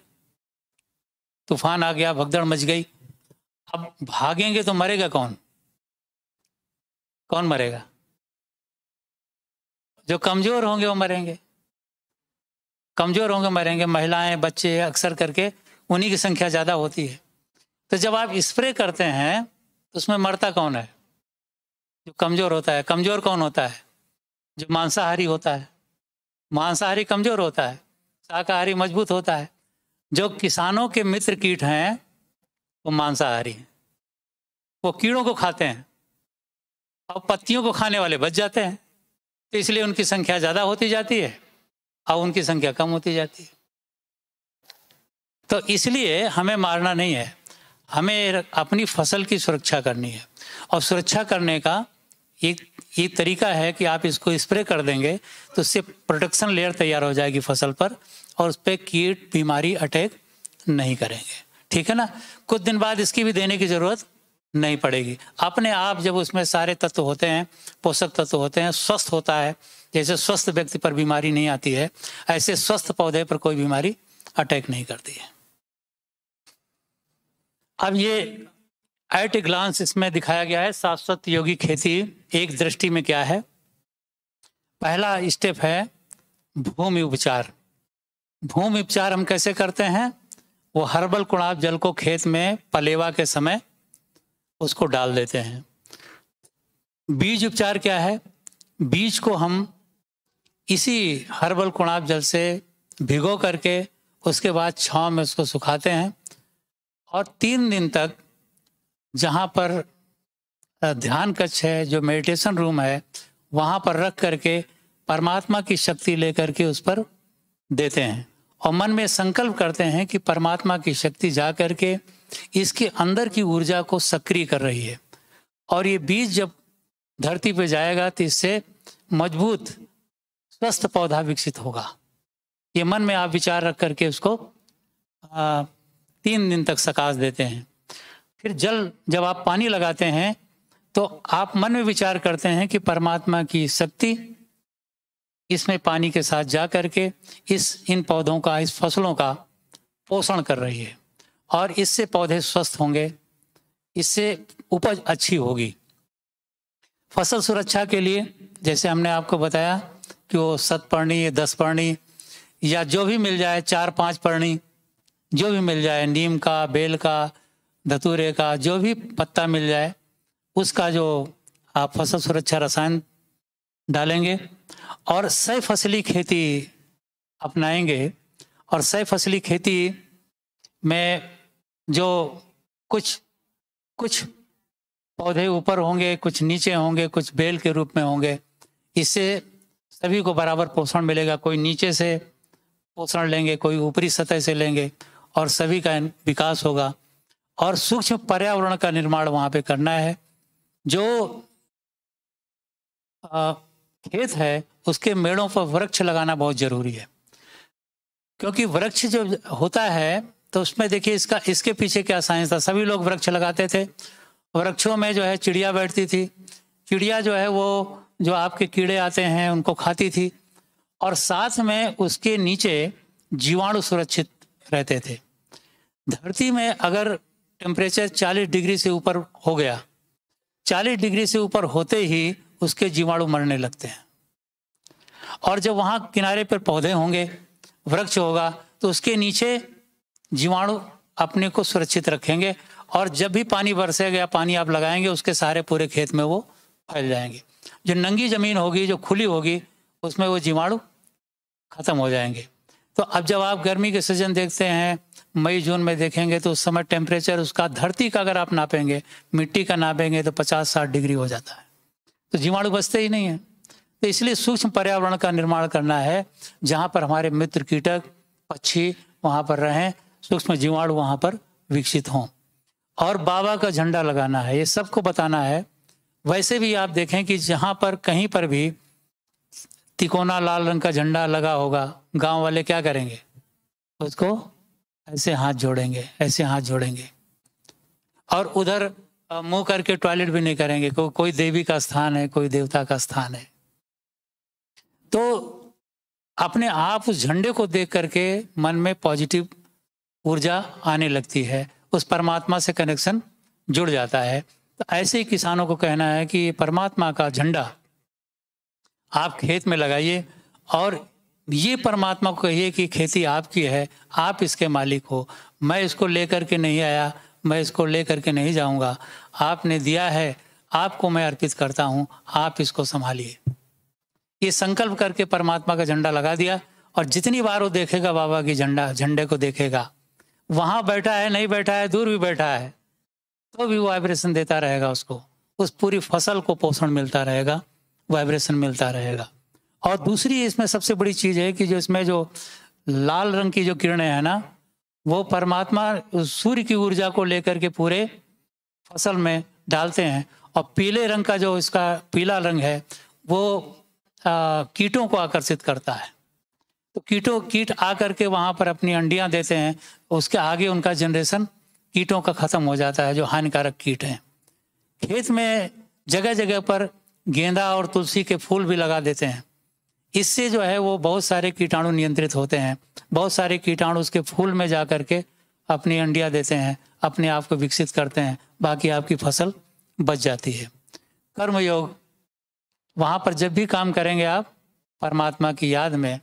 तूफान आ गया, भगदड़ मच गई। अब भागेंगे तो मरेगा कौन? कौन मरेगा? जो कमजोर होंगे वो मरेंगे, कमजोर होंगे मरेंगे, महिलाएं बच्चे अक्सर करके उन्हीं की संख्या ज्यादा होती है। तो जब आप स्प्रे करते हैं तो उसमें मरता कौन है? जो कमजोर होता है। कमजोर कौन होता है? जो मांसाहारी होता है। मांसाहारी कमजोर होता है, शाकाहारी मजबूत होता है। जो किसानों के मित्र कीट हैं वो मांसाहारी हैं, वो कीड़ों को खाते हैं और पत्तियों को खाने वाले बच जाते हैं। तो इसलिए उनकी संख्या ज्यादा होती जाती है और उनकी संख्या कम होती जाती है। तो इसलिए हमें मारना नहीं है, हमें अपनी फसल की सुरक्षा करनी है। और सुरक्षा करने का एक तरीका है कि आप इसको स्प्रे कर देंगे तो उससे प्रोटेक्शन लेयर तैयार हो जाएगी फसल पर, और उस पर कीट बीमारी अटैक नहीं करेंगे। ठीक है ना? कुछ दिन बाद इसकी भी देने की जरूरत नहीं पड़ेगी। अपने आप जब उसमें सारे तत्व होते हैं, पोषक तत्व होते हैं, स्वस्थ होता है, जैसे स्वस्थ व्यक्ति पर बीमारी नहीं आती है, ऐसे स्वस्थ पौधे पर कोई बीमारी अटैक नहीं करती है। अब ये एट ए ग्लांस इसमें दिखाया गया है शाश्वत योगी खेती एक दृष्टि में क्या है। पहला स्टेप है भूमि उपचार। भूमि उपचार हम कैसे करते हैं? वो हर्बल कुणाब जल को खेत में पलेवा के समय उसको डाल देते हैं। बीज उपचार क्या है? बीज को हम इसी हर्बल कुणाब जल से भिगो करके उसके बाद छांव में उसको सुखाते हैं और 3 दिन तक जहाँ पर ध्यान कक्ष है, जो मेडिटेशन रूम है, वहाँ पर रख करके परमात्मा की शक्ति लेकर के उस पर देते हैं और मन में संकल्प करते हैं कि परमात्मा की शक्ति जा करके इसके अंदर की ऊर्जा को सक्रिय कर रही है। और ये बीज जब धरती पे जाएगा तो इससे मजबूत स्वस्थ पौधा विकसित होगा। ये मन में आप विचार रख करके उसको 3 दिन तक सकाश देते हैं। फिर जब आप पानी लगाते हैं तो आप मन में विचार करते हैं कि परमात्मा की शक्ति इसमें पानी के साथ जा करके इन पौधों का, इस फसलों का पोषण कर रही है और इससे पौधे स्वस्थ होंगे, इससे उपज अच्छी होगी। फसल सुरक्षा के लिए जैसे हमने आपको बताया कि वो 7 पर्णी या 10 पर्णी या जो भी मिल जाए, 4-5 पर्णी जो भी मिल जाए, नीम का, बेल का, धतूरे का, जो भी पत्ता मिल जाए उसका जो आप फसल सुरक्षा रसायन डालेंगे और सह फसली खेती अपनाएंगे। और सह फसली खेती में जो कुछ पौधे ऊपर होंगे, कुछ नीचे होंगे, कुछ बेल के रूप में होंगे, इससे सभी को बराबर पोषण मिलेगा। कोई नीचे से पोषण लेंगे, कोई ऊपरी सतह से लेंगे और सभी का विकास होगा। और सूक्ष्म पर्यावरण का निर्माण वहाँ पे करना है। जो खेत है उसके मेड़ों पर वृक्ष लगाना बहुत जरूरी है, क्योंकि वृक्ष जो होता है तो उसमें देखिए इसके पीछे क्या साइंस था। सभी लोग वृक्ष लगाते थे, वृक्षों में जो है चिड़िया बैठती थी, चिड़िया जो है वो जो आपके कीड़े आते हैं उनको खाती थी और साथ में उसके नीचे जीवाणु सुरक्षित रहते थे। धरती में अगर टेम्परेचर 40 डिग्री से ऊपर हो गया, 40 डिग्री से ऊपर होते ही उसके जीवाणु मरने लगते हैं। और जब वहाँ किनारे पर पौधे होंगे, वृक्ष होगा, तो उसके नीचे जीवाणु अपने को सुरक्षित रखेंगे और जब भी पानी बरसेगा या पानी आप लगाएंगे उसके सारे पूरे खेत में वो फैल जाएंगे। जो नंगी जमीन होगी, जो खुली होगी, उसमें वो जीवाणु खत्म हो जाएंगे। तो अब जब आप गर्मी के सीजन देखते हैं, मई जून में देखेंगे तो उस समय टेम्परेचर उसका धरती का अगर आप नापेंगे, मिट्टी का नापेंगे तो 50-60 डिग्री हो जाता है। तो जीवाणु बचते ही नहीं है। तो इसलिए सूक्ष्म पर्यावरण का निर्माण करना है जहाँ पर हमारे मित्र कीटक, पक्षी वहाँ पर रहें सूक्ष्म जीवाणु वहाँ पर विकसित हों। और बाबा का झंडा लगाना है, ये सबको बताना है। वैसे भी आप देखें कि जहाँ पर कहीं पर भी तिकोना लाल रंग का झंडा लगा होगा, गांव वाले क्या करेंगे? उसको ऐसे हाथ जोड़ेंगे, ऐसे हाथ जोड़ेंगे, और उधर मुंह करके टॉयलेट भी नहीं करेंगे। कोई देवी का स्थान है, कोई देवता का स्थान है। तो अपने आप उस झंडे को देख करके मन में पॉजिटिव ऊर्जा आने लगती है, उस परमात्मा से कनेक्शन जुड़ जाता है। तो ऐसे ही किसानों को कहना है कि परमात्मा का झंडा आप खेत में लगाइए, और ये परमात्मा को कहिए कि खेती आपकी है, आप इसके मालिक हो, मैं इसको लेकर के नहीं आया, मैं इसको लेकर के नहीं जाऊंगा, आपने दिया है, आपको मैं अर्पित करता हूँ, आप इसको संभालिए। ये संकल्प करके परमात्मा का झंडा लगा दिया, और जितनी बार वो देखेगा बाबा की झंडे को देखेगा, वहाँ बैठा है नहीं बैठा है, दूर भी बैठा है, तो भी वाइब्रेशन देता रहेगा उसको, उस पूरी फसल को पोषण मिलता रहेगा, वाइब्रेशन मिलता रहेगा। और दूसरी इसमें सबसे बड़ी चीज़ है कि जो इसमें जो लाल रंग की जो किरणें हैं ना, वो परमात्मा सूर्य की ऊर्जा को लेकर के पूरे फसल में डालते हैं। और पीले रंग का जो इसका पीला रंग है वो कीटों को आकर्षित करता है। तो कीट आकर के वहाँ पर अपनी अंडियाँ देते हैं, उसके आगे उनका जनरेशन कीटों का ख़त्म हो जाता है, जो हानिकारक कीट हैं। खेत में जगह जगह पर गेंदा और तुलसी के फूल भी लगा देते हैं, इससे जो है वो बहुत सारे कीटाणु नियंत्रित होते हैं। बहुत सारे कीटाणु उसके फूल में जा कर के अपनी अंडियाँ देते हैं, अपने आप को विकसित करते हैं, बाकी आपकी फसल बच जाती है। कर्मयोग, वहाँ पर जब भी काम करेंगे आप परमात्मा की याद में,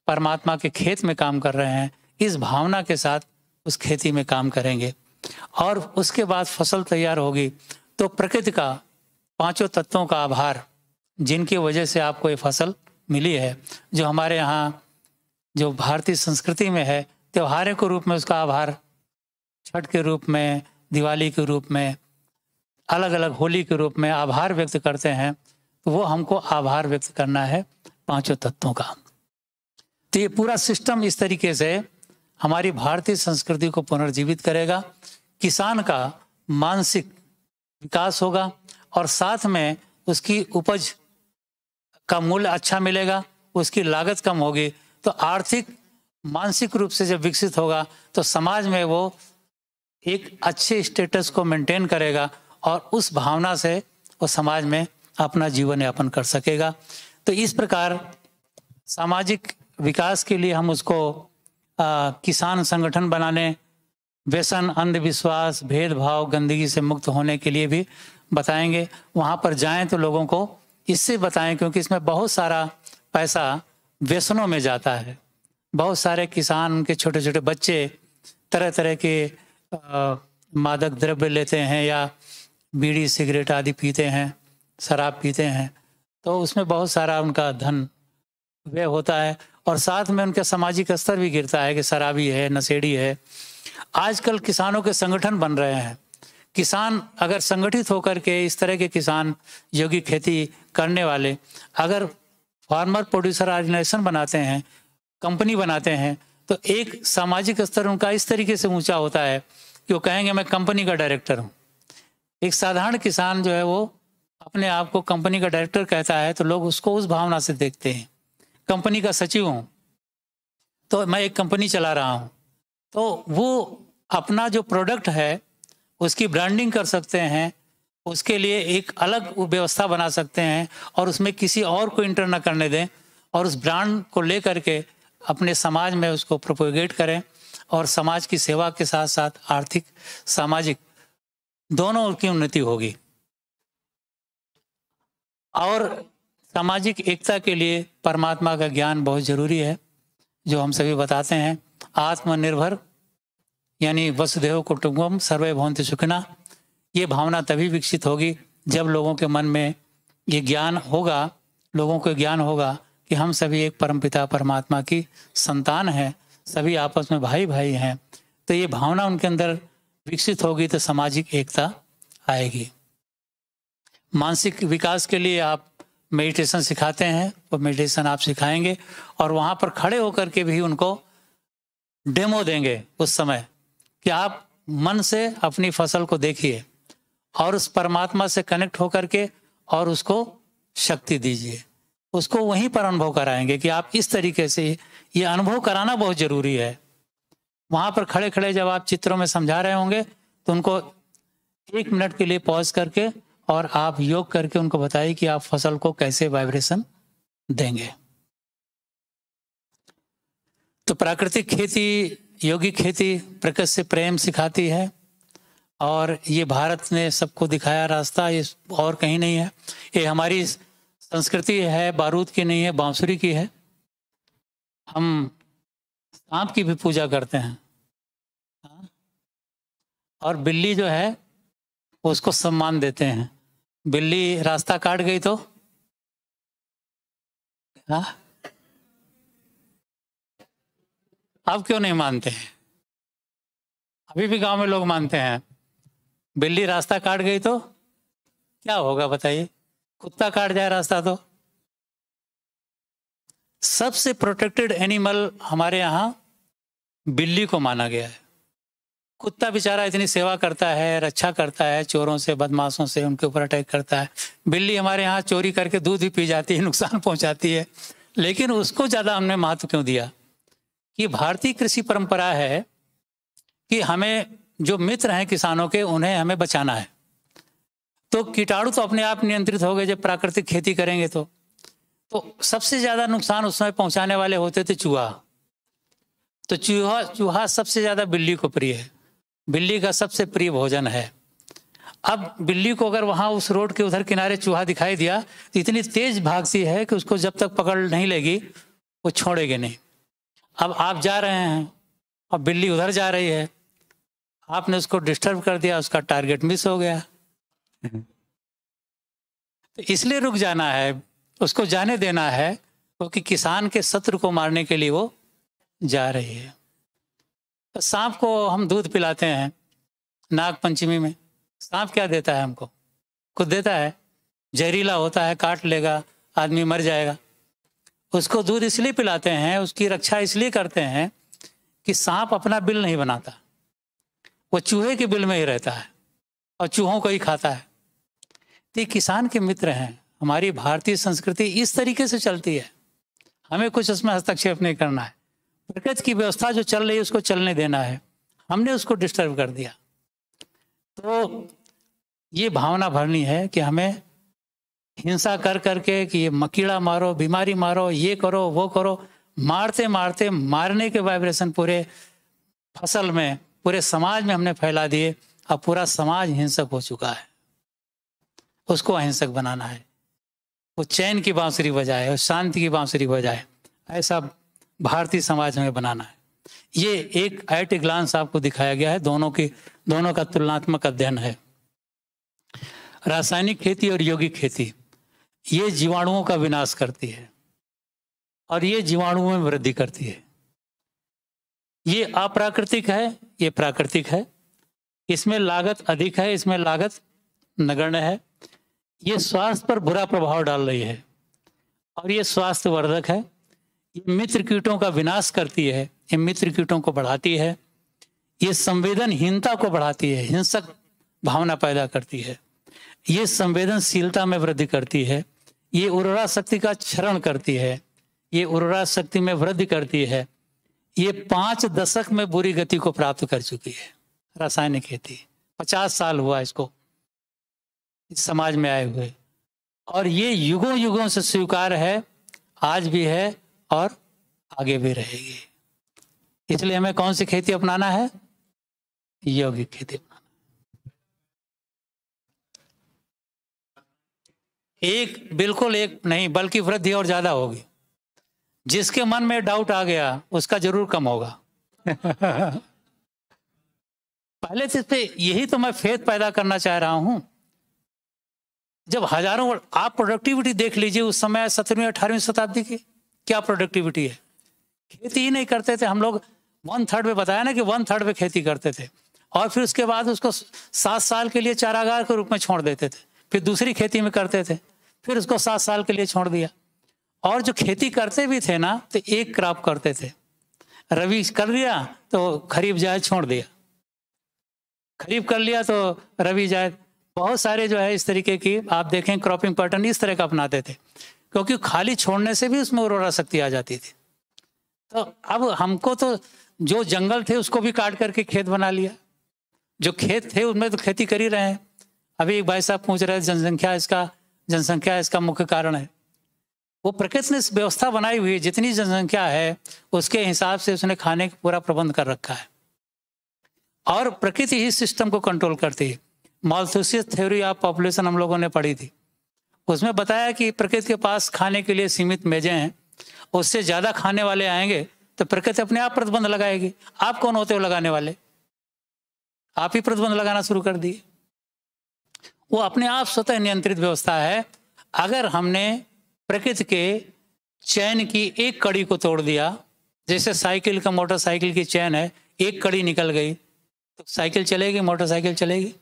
परमात्मा के खेत में काम कर रहे हैं, इस भावना के साथ उस खेती में काम करेंगे। और उसके बाद फसल तैयार होगी तो प्रकृति का पांचों तत्वों का आभार, जिनकी वजह से आपको ये फसल मिली है, जो हमारे यहाँ जो भारतीय संस्कृति में है, त्योहारों के रूप में उसका आभार, छठ के रूप में, दिवाली के रूप में, अलग अलग होली के रूप में आभार व्यक्त करते हैं। तो वो हमको आभार व्यक्त करना है पांचों तत्वों का। तो ये पूरा सिस्टम इस तरीके से हमारी भारतीय संस्कृति को पुनर्जीवित करेगा। किसान का मानसिक विकास होगा और साथ में उसकी उपज का मूल्य अच्छा मिलेगा, उसकी लागत कम होगी, तो आर्थिक मानसिक रूप से जब विकसित होगा तो समाज में वो एक अच्छे स्टेटस को मेंटेन करेगा और उस भावना से वो समाज में अपना जीवन यापन कर सकेगा। तो इस प्रकार सामाजिक विकास के लिए हम उसको किसान संगठन बनाने, व्यसन, अंधविश्वास, भेदभाव, गंदगी से मुक्त होने के लिए भी बताएंगे। वहाँ पर जाएं तो लोगों को इससे बताएं, क्योंकि इसमें बहुत सारा पैसा व्यसनों में जाता है। बहुत सारे किसान, उनके छोटे छोटे बच्चे तरह तरह के मादक द्रव्य लेते हैं या बीड़ी सिगरेट आदि पीते हैं, शराब पीते हैं, तो उसमें बहुत सारा उनका धन व्यय होता है और साथ में उनका सामाजिक स्तर भी गिरता है कि शराबी है, नशेड़ी है। आजकल किसानों के संगठन बन रहे हैं। किसान अगर संगठित होकर के, इस तरह के किसान योगी खेती करने वाले अगर फार्मर प्रोड्यूसर ऑर्गेनाइजेशन बनाते हैं, कंपनी बनाते हैं, तो एक सामाजिक स्तर उनका इस तरीके से ऊंचा होता है कि वो कहेंगे मैं कंपनी का डायरेक्टर हूँ। एक साधारण किसान जो है वो अपने आप को कंपनी का डायरेक्टर कहता है, तो लोग उसको उस भावना से देखते हैं। कंपनी का सचिव हूँ तो मैं एक कंपनी चला रहा हूँ, तो वो अपना जो प्रोडक्ट है उसकी ब्रांडिंग कर सकते हैं, उसके लिए एक अलग व्यवस्था बना सकते हैं और उसमें किसी और को इंटर न करने दें और उस ब्रांड को लेकर के अपने समाज में उसको प्रोपोगेट करें और समाज की सेवा के साथ साथ आर्थिक सामाजिक दोनों की उन्नति होगी। और सामाजिक एकता के लिए परमात्मा का ज्ञान बहुत जरूरी है, जो हम सभी बताते हैं। आत्मनिर्भर यानी वसुधैव कुटुंबकम सर्वे भवन्तु सुखिनः, ये भावना तभी विकसित होगी जब लोगों के मन में ये ज्ञान होगा, लोगों को ज्ञान होगा कि हम सभी एक परमपिता परमात्मा की संतान हैं, सभी आपस में भाई भाई हैं। तो ये भावना उनके अंदर विकसित होगी तो सामाजिक एकता आएगी। मानसिक विकास के लिए आप मेडिटेशन सिखाते हैं, वो मेडिटेशन आप सिखाएंगे और वहाँ पर खड़े होकर के भी उनको डेमो देंगे उस समय कि आप मन से अपनी फसल को देखिए और उस परमात्मा से कनेक्ट होकर के और उसको शक्ति दीजिए, उसको वहीं पर अनुभव कराएंगे कि आप इस तरीके से, ये अनुभव कराना बहुत जरूरी है। वहाँ पर खड़े खड़े जब आप चित्रों में समझा रहे होंगे तो उनको 1 मिनट के लिए पॉज करके और आप योग करके उनको बताइए कि आप फसल को कैसे वाइब्रेशन देंगे। तो प्राकृतिक खेती, योगिक खेती प्रकृति से प्रेम सिखाती है और ये भारत ने सबको दिखाया रास्ता, ये और कहीं नहीं है। ये हमारी संस्कृति है, बारूद की नहीं है, बांसुरी की है। हम सांप की भी पूजा करते हैं और बिल्ली जो है उसको सम्मान देते हैं। बिल्ली रास्ता काट गई तो अब क्यों नहीं मानते हैं? अभी भी गांव में लोग मानते हैं। बिल्ली रास्ता काट गई तो क्या होगा बताइए? कुत्ता काट जाए रास्ता तो? सबसे प्रोटेक्टेड एनिमल हमारे यहाँ बिल्ली को माना गया है। कुत्ता बेचारा इतनी सेवा करता है, रक्षा करता है, चोरों से, बदमाशों से उनके ऊपर अटैक करता है। बिल्ली हमारे यहाँ चोरी करके दूध भी पी जाती है, नुकसान पहुंचाती है, लेकिन उसको ज़्यादा हमने महत्व क्यों दिया? कि भारतीय कृषि परंपरा है कि हमें जो मित्र हैं किसानों के, उन्हें हमें बचाना है। तो कीटाणु तो अपने आप नियंत्रित हो गए जब प्राकृतिक खेती करेंगे तो सबसे ज़्यादा नुकसान उस समय पहुँचाने वाले होते थे चूहा। तो चूहा सबसे ज़्यादा बिल्ली को प्रिय है, बिल्ली का सबसे प्रिय भोजन है। अब बिल्ली को अगर वहाँ उस रोड के उधर किनारे चूहा दिखाई दिया तो इतनी तेज भागती है कि उसको जब तक पकड़ नहीं लेगी वो छोड़ेगी नहीं। अब आप जा रहे हैं और बिल्ली उधर जा रही है, आपने उसको डिस्टर्ब कर दिया, उसका टारगेट मिस हो गया। तो इसलिए रुक जाना है, उसको जाने देना है, क्योंकि किसान के शत्रु को मारने के लिए वो जा रही है। तो सांप को हम दूध पिलाते हैं नाग पंचमी में। सांप क्या देता है हमको? खुद देता है, जहरीला होता है, काट लेगा, आदमी मर जाएगा। उसको दूध इसलिए पिलाते हैं, उसकी रक्षा इसलिए करते हैं कि सांप अपना बिल नहीं बनाता, वो चूहे के बिल में ही रहता है और चूहों को ही खाता है। तो ये किसान के मित्र हैं। हमारी भारतीय संस्कृति इस तरीके से चलती है, हमें कुछ उसमें हस्तक्षेप नहीं करना है। प्रकृति की व्यवस्था जो चल रही है उसको चलने देना है, हमने उसको डिस्टर्ब कर दिया। तो ये भावना भरनी है कि हमें हिंसा कर करके कि ये मकीड़ा मारो, बीमारी मारो, ये करो, वो करो, मारते मारते मारने के वाइब्रेशन पूरे फसल में, पूरे समाज में हमने फैला दिए। अब पूरा समाज हिंसक हो चुका है, उसको अहिंसक बनाना है। वो चैन की बांसुरी बजाए और शांति की बांसुरी बजाए, ऐसा भारतीय समाज में बनाना है। ये एक एट ए ग्लांस आपको दिखाया गया है, दोनों का तुलनात्मक अध्ययन है। रासायनिक खेती और यौगिक खेती, ये जीवाणुओं का विनाश करती है और ये जीवाणुओं में वृद्धि करती है। ये अप्राकृतिक है, ये प्राकृतिक है। इसमें लागत अधिक है, इसमें लागत नगण्य है। ये स्वास्थ्य पर बुरा प्रभाव डाल रही है और ये स्वास्थ्यवर्धक है। ये मित्र कीटों का विनाश करती है, ये मित्र कीटों को बढ़ाती है। ये संवेदनहीनता को बढ़ाती है, हिंसक भावना पैदा करती है। ये संवेदनशीलता में वृद्धि करती है। ये उर्वरा शक्ति का क्षरण करती है, ये उर्वरा शक्ति में वृद्धि करती है। ये 5 दशक में बुरी गति को प्राप्त कर चुकी है रासायनिक खेती। 50 साल हुआ इसको इस समाज में आए हुए, और ये युगों युगों से स्वीकार है, आज भी है और आगे भी रहेगी। इसलिए हमें कौन सी खेती अपनाना है? यौगिक खेती अपनाना। एक बिल्कुल एक नहीं, बल्कि वृद्धि और ज्यादा होगी। जिसके मन में डाउट आ गया उसका जरूर कम होगा। पहले से यही तो मैं फेथ पैदा करना चाह रहा हूं। जब हजारों, आप प्रोडक्टिविटी देख लीजिए उस समय 17वीं 18वीं शताब्दी की, क्या प्रोडक्टिविटी है। खेती ही नहीं करते थे हम लोग। 1/3 में बताया ना कि 1/3 में खेती करते थे, और फिर उसके बाद उसको 7 साल के लिए चारागार के रूप में छोड़ देते थे, फिर दूसरी खेती में करते थे, फिर उसको 7 साल के लिए छोड़ दिया। और जो खेती करते भी थे ना, तो एक क्रॉप करते थे। रबी कर लिया तो खरीफ जायद छोड़ दिया, खरीफ कर लिया तो रबी जायद। बहुत सारे जो है इस तरीके की आप देखें क्रॉपिंग पैटर्न इस तरह का अपनाते थे, क्योंकि खाली छोड़ने से भी उसमें उर्वरा शक्ति आ जाती थी। तो अब हमको तो जो जंगल थे उसको भी काट करके खेत बना लिया, जो खेत थे उनमें तो खेती कर ही रहे हैं। अभी एक भाई साहब पूछ रहे थे जनसंख्या इसका मुख्य कारण है। वो प्रकृति ने व्यवस्था बनाई हुई है, जितनी जनसंख्या है उसके हिसाब से उसने खाने का पूरा प्रबंध कर रखा है, और प्रकृति ही सिस्टम को कंट्रोल करती है। माल्थुसियस थ्योरी ऑफ पॉपुलेशन हम लोगों ने पढ़ी थी, उसमें बताया कि प्रकृति के पास खाने के लिए सीमित मेजें हैं, उससे ज़्यादा खाने वाले आएंगे तो प्रकृति अपने आप प्रतिबंध लगाएगी। आप कौन होते हो लगाने वाले? आप ही प्रतिबंध लगाना शुरू कर दिए। वो अपने आप स्वतः नियंत्रित व्यवस्था है। अगर हमने प्रकृति के चैन की एक कड़ी को तोड़ दिया, जैसे साइकिल का मोटरसाइकिल की चैन है, एक कड़ी निकल गई तो साइकिल चलेगी, मोटरसाइकिल चलेगी,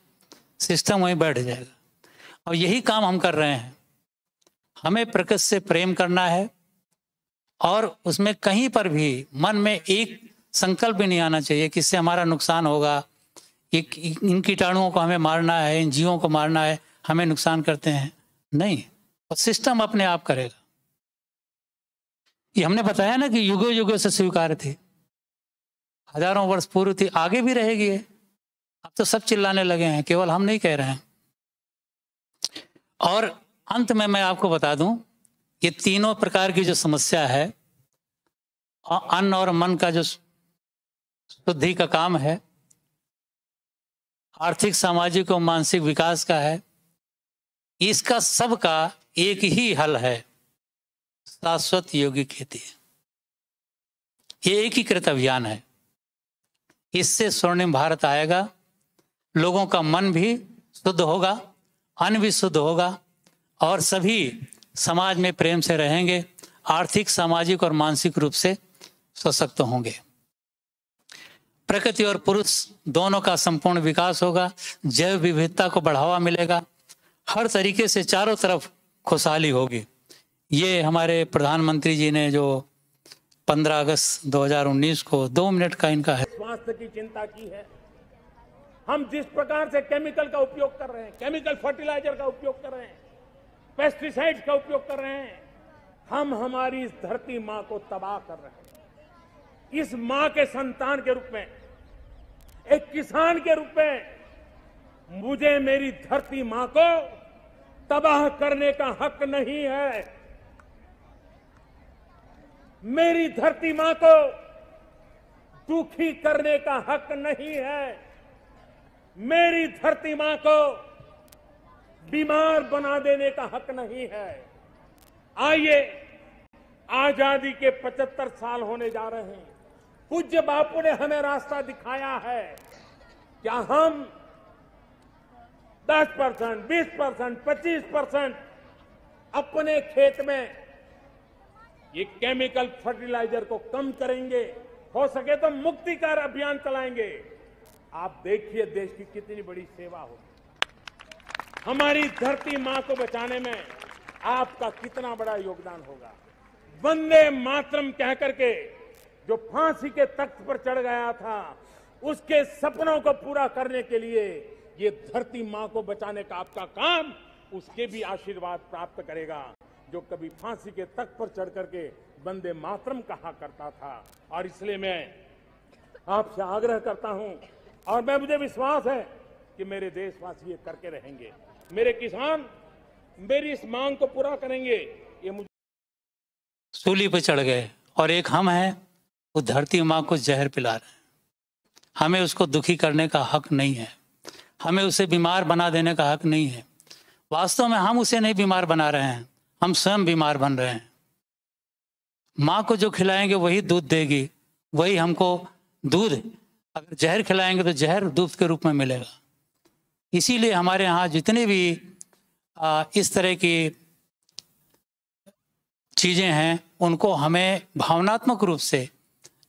सिस्टम वहीं बैठ जाएगा। और यही काम हम कर रहे हैं। हमें प्रकृति से प्रेम करना है, और उसमें कहीं पर भी मन में एक संकल्प भी नहीं आना चाहिए कि इससे हमारा नुकसान होगा, इन कीटाणुओं को हमें मारना है, इन जीवों को मारना है, हमें नुकसान करते हैं। नहीं, और सिस्टम अपने आप करेगा। ये हमने बताया ना कि युगों युगों से स्वीकार थी, हजारों वर्ष पूर्व थी, आगे भी रहेगी। अब तो सब चिल्लाने लगे हैं, केवल हम नहीं कह रहे हैं। और अंत में मैं आपको बता दूं, ये तीनों प्रकार की जो समस्या है, अन्न और मन का जो शुद्धि का काम है, आर्थिक सामाजिक और मानसिक विकास का है, इसका सबका एक ही हल है, शाश्वत यौगिक खेती। ये एकीकृत अभियान है। इससे स्वर्णिम भारत आएगा, लोगों का मन भी शुद्ध होगा, अन्न भी शुद्ध होगा, और सभी समाज में प्रेम से रहेंगे, आर्थिक सामाजिक और मानसिक रूप से सशक्त होंगे। प्रकृति और पुरुष दोनों का संपूर्ण विकास होगा, जैव विविधता को बढ़ावा मिलेगा, हर तरीके से चारों तरफ खुशहाली होगी। ये हमारे प्रधानमंत्री जी ने जो 15 अगस्त 2019 को 2 मिनट का इनका है, स्वास्थ्य की चिंता की है। हम जिस प्रकार से केमिकल का उपयोग कर रहे हैं, केमिकल फर्टिलाइजर का उपयोग कर रहे हैं, पेस्टिसाइड्स का उपयोग कर रहे हैं, हम हमारी इस धरती मां को तबाह कर रहे हैं। इस मां के संतान के रूप में, एक किसान के रूप में, मुझे मेरी धरती मां को तबाह करने का हक नहीं है। मेरी धरती मां को दुखी करने का हक नहीं है। मेरी धरती मां को बीमार बना देने का हक नहीं है। आइए, आजादी के 75 साल होने जा रहे हैं। पूज्य बापू ने हमें रास्ता दिखाया है। क्या हम 10%, 20%, 25% अपने खेत में ये केमिकल फर्टिलाइजर को कम करेंगे? हो सके तो मुक्तिकार अभियान चलाएंगे। आप देखिए देश की कितनी बड़ी सेवा होगी। हमारी धरती मां को बचाने में आपका कितना बड़ा योगदान होगा। वंदे मातरम कह करके जो फांसी के तख्त पर चढ़ गया था, उसके सपनों को पूरा करने के लिए ये धरती मां को बचाने का आपका काम उसके भी आशीर्वाद प्राप्त करेगा, जो कभी फांसी के तख्त पर चढ़ करके वंदे मातरम कहा करता था। और इसलिए मैं आपसे आग्रह करता हूं, और मुझे विश्वास है कि मेरे देशवासी ये करके रहेंगे। मेरे किसान मेरी इस मांग को पूरा करेंगे। ये मुझे सूली पर चढ़ गए, और एक हम हैं, वो धरती माँ को जहर पिला रहे हैं। हमें उसको दुखी करने का हक नहीं है, हमें उसे बीमार बना देने का हक नहीं है। वास्तव में हम उसे नहीं बीमार बना रहे हैं, हम स्वयं बीमार बन रहे हैं। माँ को जो खिलाएंगे वही दूध देगी, वही हमको दूध, अगर जहर खिलाएंगे तो जहर दूध के रूप में मिलेगा। इसीलिए हमारे यहाँ जितने भी इस तरह की चीज़ें हैं, उनको हमें भावनात्मक रूप से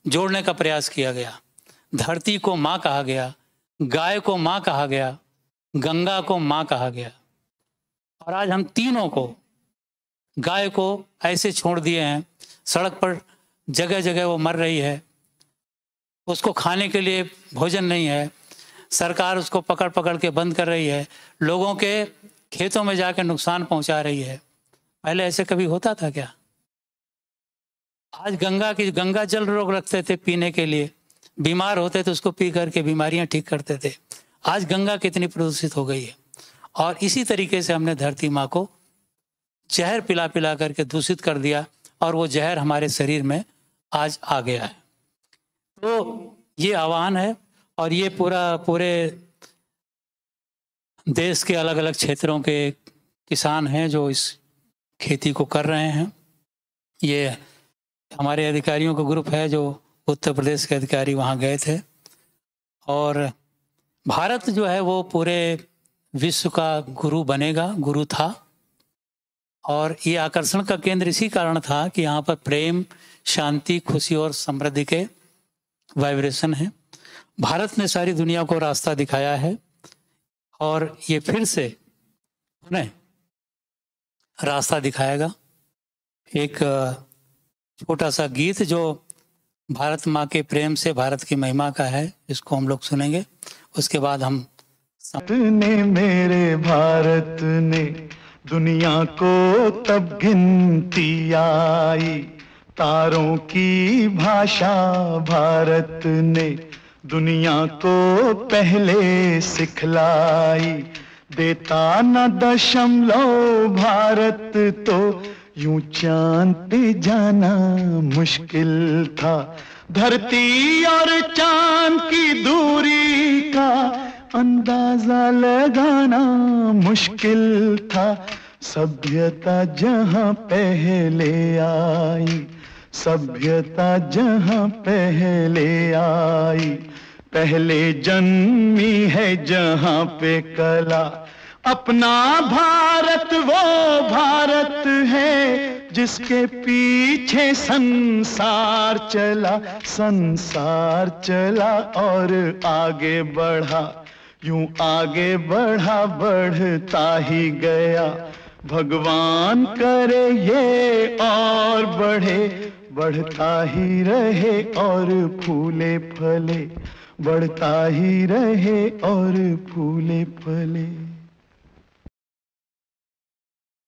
जोड़ने का प्रयास किया गया। धरती को माँ कहा गया, गाय को माँ कहा गया, गंगा को माँ कहा गया, और आज हम तीनों को, गाय को ऐसे छोड़ दिए हैं, सड़क पर जगह जगह वो मर रही है, उसको खाने के लिए भोजन नहीं है, सरकार उसको पकड़ पकड़ के बंद कर रही है, लोगों के खेतों में जाकर नुकसान पहुंचा रही है। पहले ऐसे कभी होता था क्या? आज गंगा जल रोग रखते थे पीने के लिए, बीमार होते तो उसको पी करके बीमारियां ठीक करते थे। आज गंगा कितनी प्रदूषित हो गई है, और इसी तरीके से हमने धरती माँ को जहर पिला पिला करके दूषित कर दिया, और वो जहर हमारे शरीर में आज आ गया है। तो ये आह्वान है, और ये पूरे देश के अलग अलग क्षेत्रों के किसान हैं जो इस खेती को कर रहे हैं। ये हमारे अधिकारियों का ग्रुप है जो उत्तर प्रदेश के अधिकारी वहाँ गए थे, और भारत जो है वो पूरे विश्व का गुरु बनेगा, गुरु था। और ये आकर्षण का केंद्र इसी कारण था कि यहाँ पर प्रेम, शांति, खुशी और समृद्धि के वाइब्रेशन है। भारत ने सारी दुनिया को रास्ता दिखाया है, और ये फिर से उन्हें रास्ता दिखाएगा। एक छोटा सा गीत जो भारत माँ के प्रेम से, भारत की महिमा का है, इसको हम लोग सुनेंगे। उसके बाद हम मेरे भारत ने दुनिया को तब गिनती आई, तारों की भाषा भारत ने दुनिया को पहले सिखलाई। देता न दशमलव भारत तो यूं चांद पे जाना मुश्किल था। धरती और चांद की दूरी का अंदाजा लगाना मुश्किल था। सभ्यता जहां पहले आई, सभ्यता जहां पहले आई, पहले जन्मी है जहां पे कला। अपना भारत वो भारत है जिसके पीछे संसार चला, संसार चला और आगे बढ़ा, यूं आगे बढ़ा, बढ़ता ही गया। भगवान करे ये और बढ़े, बढ़ता ही रहे और फूले फले, बढ़ता ही रहे और फूले फले।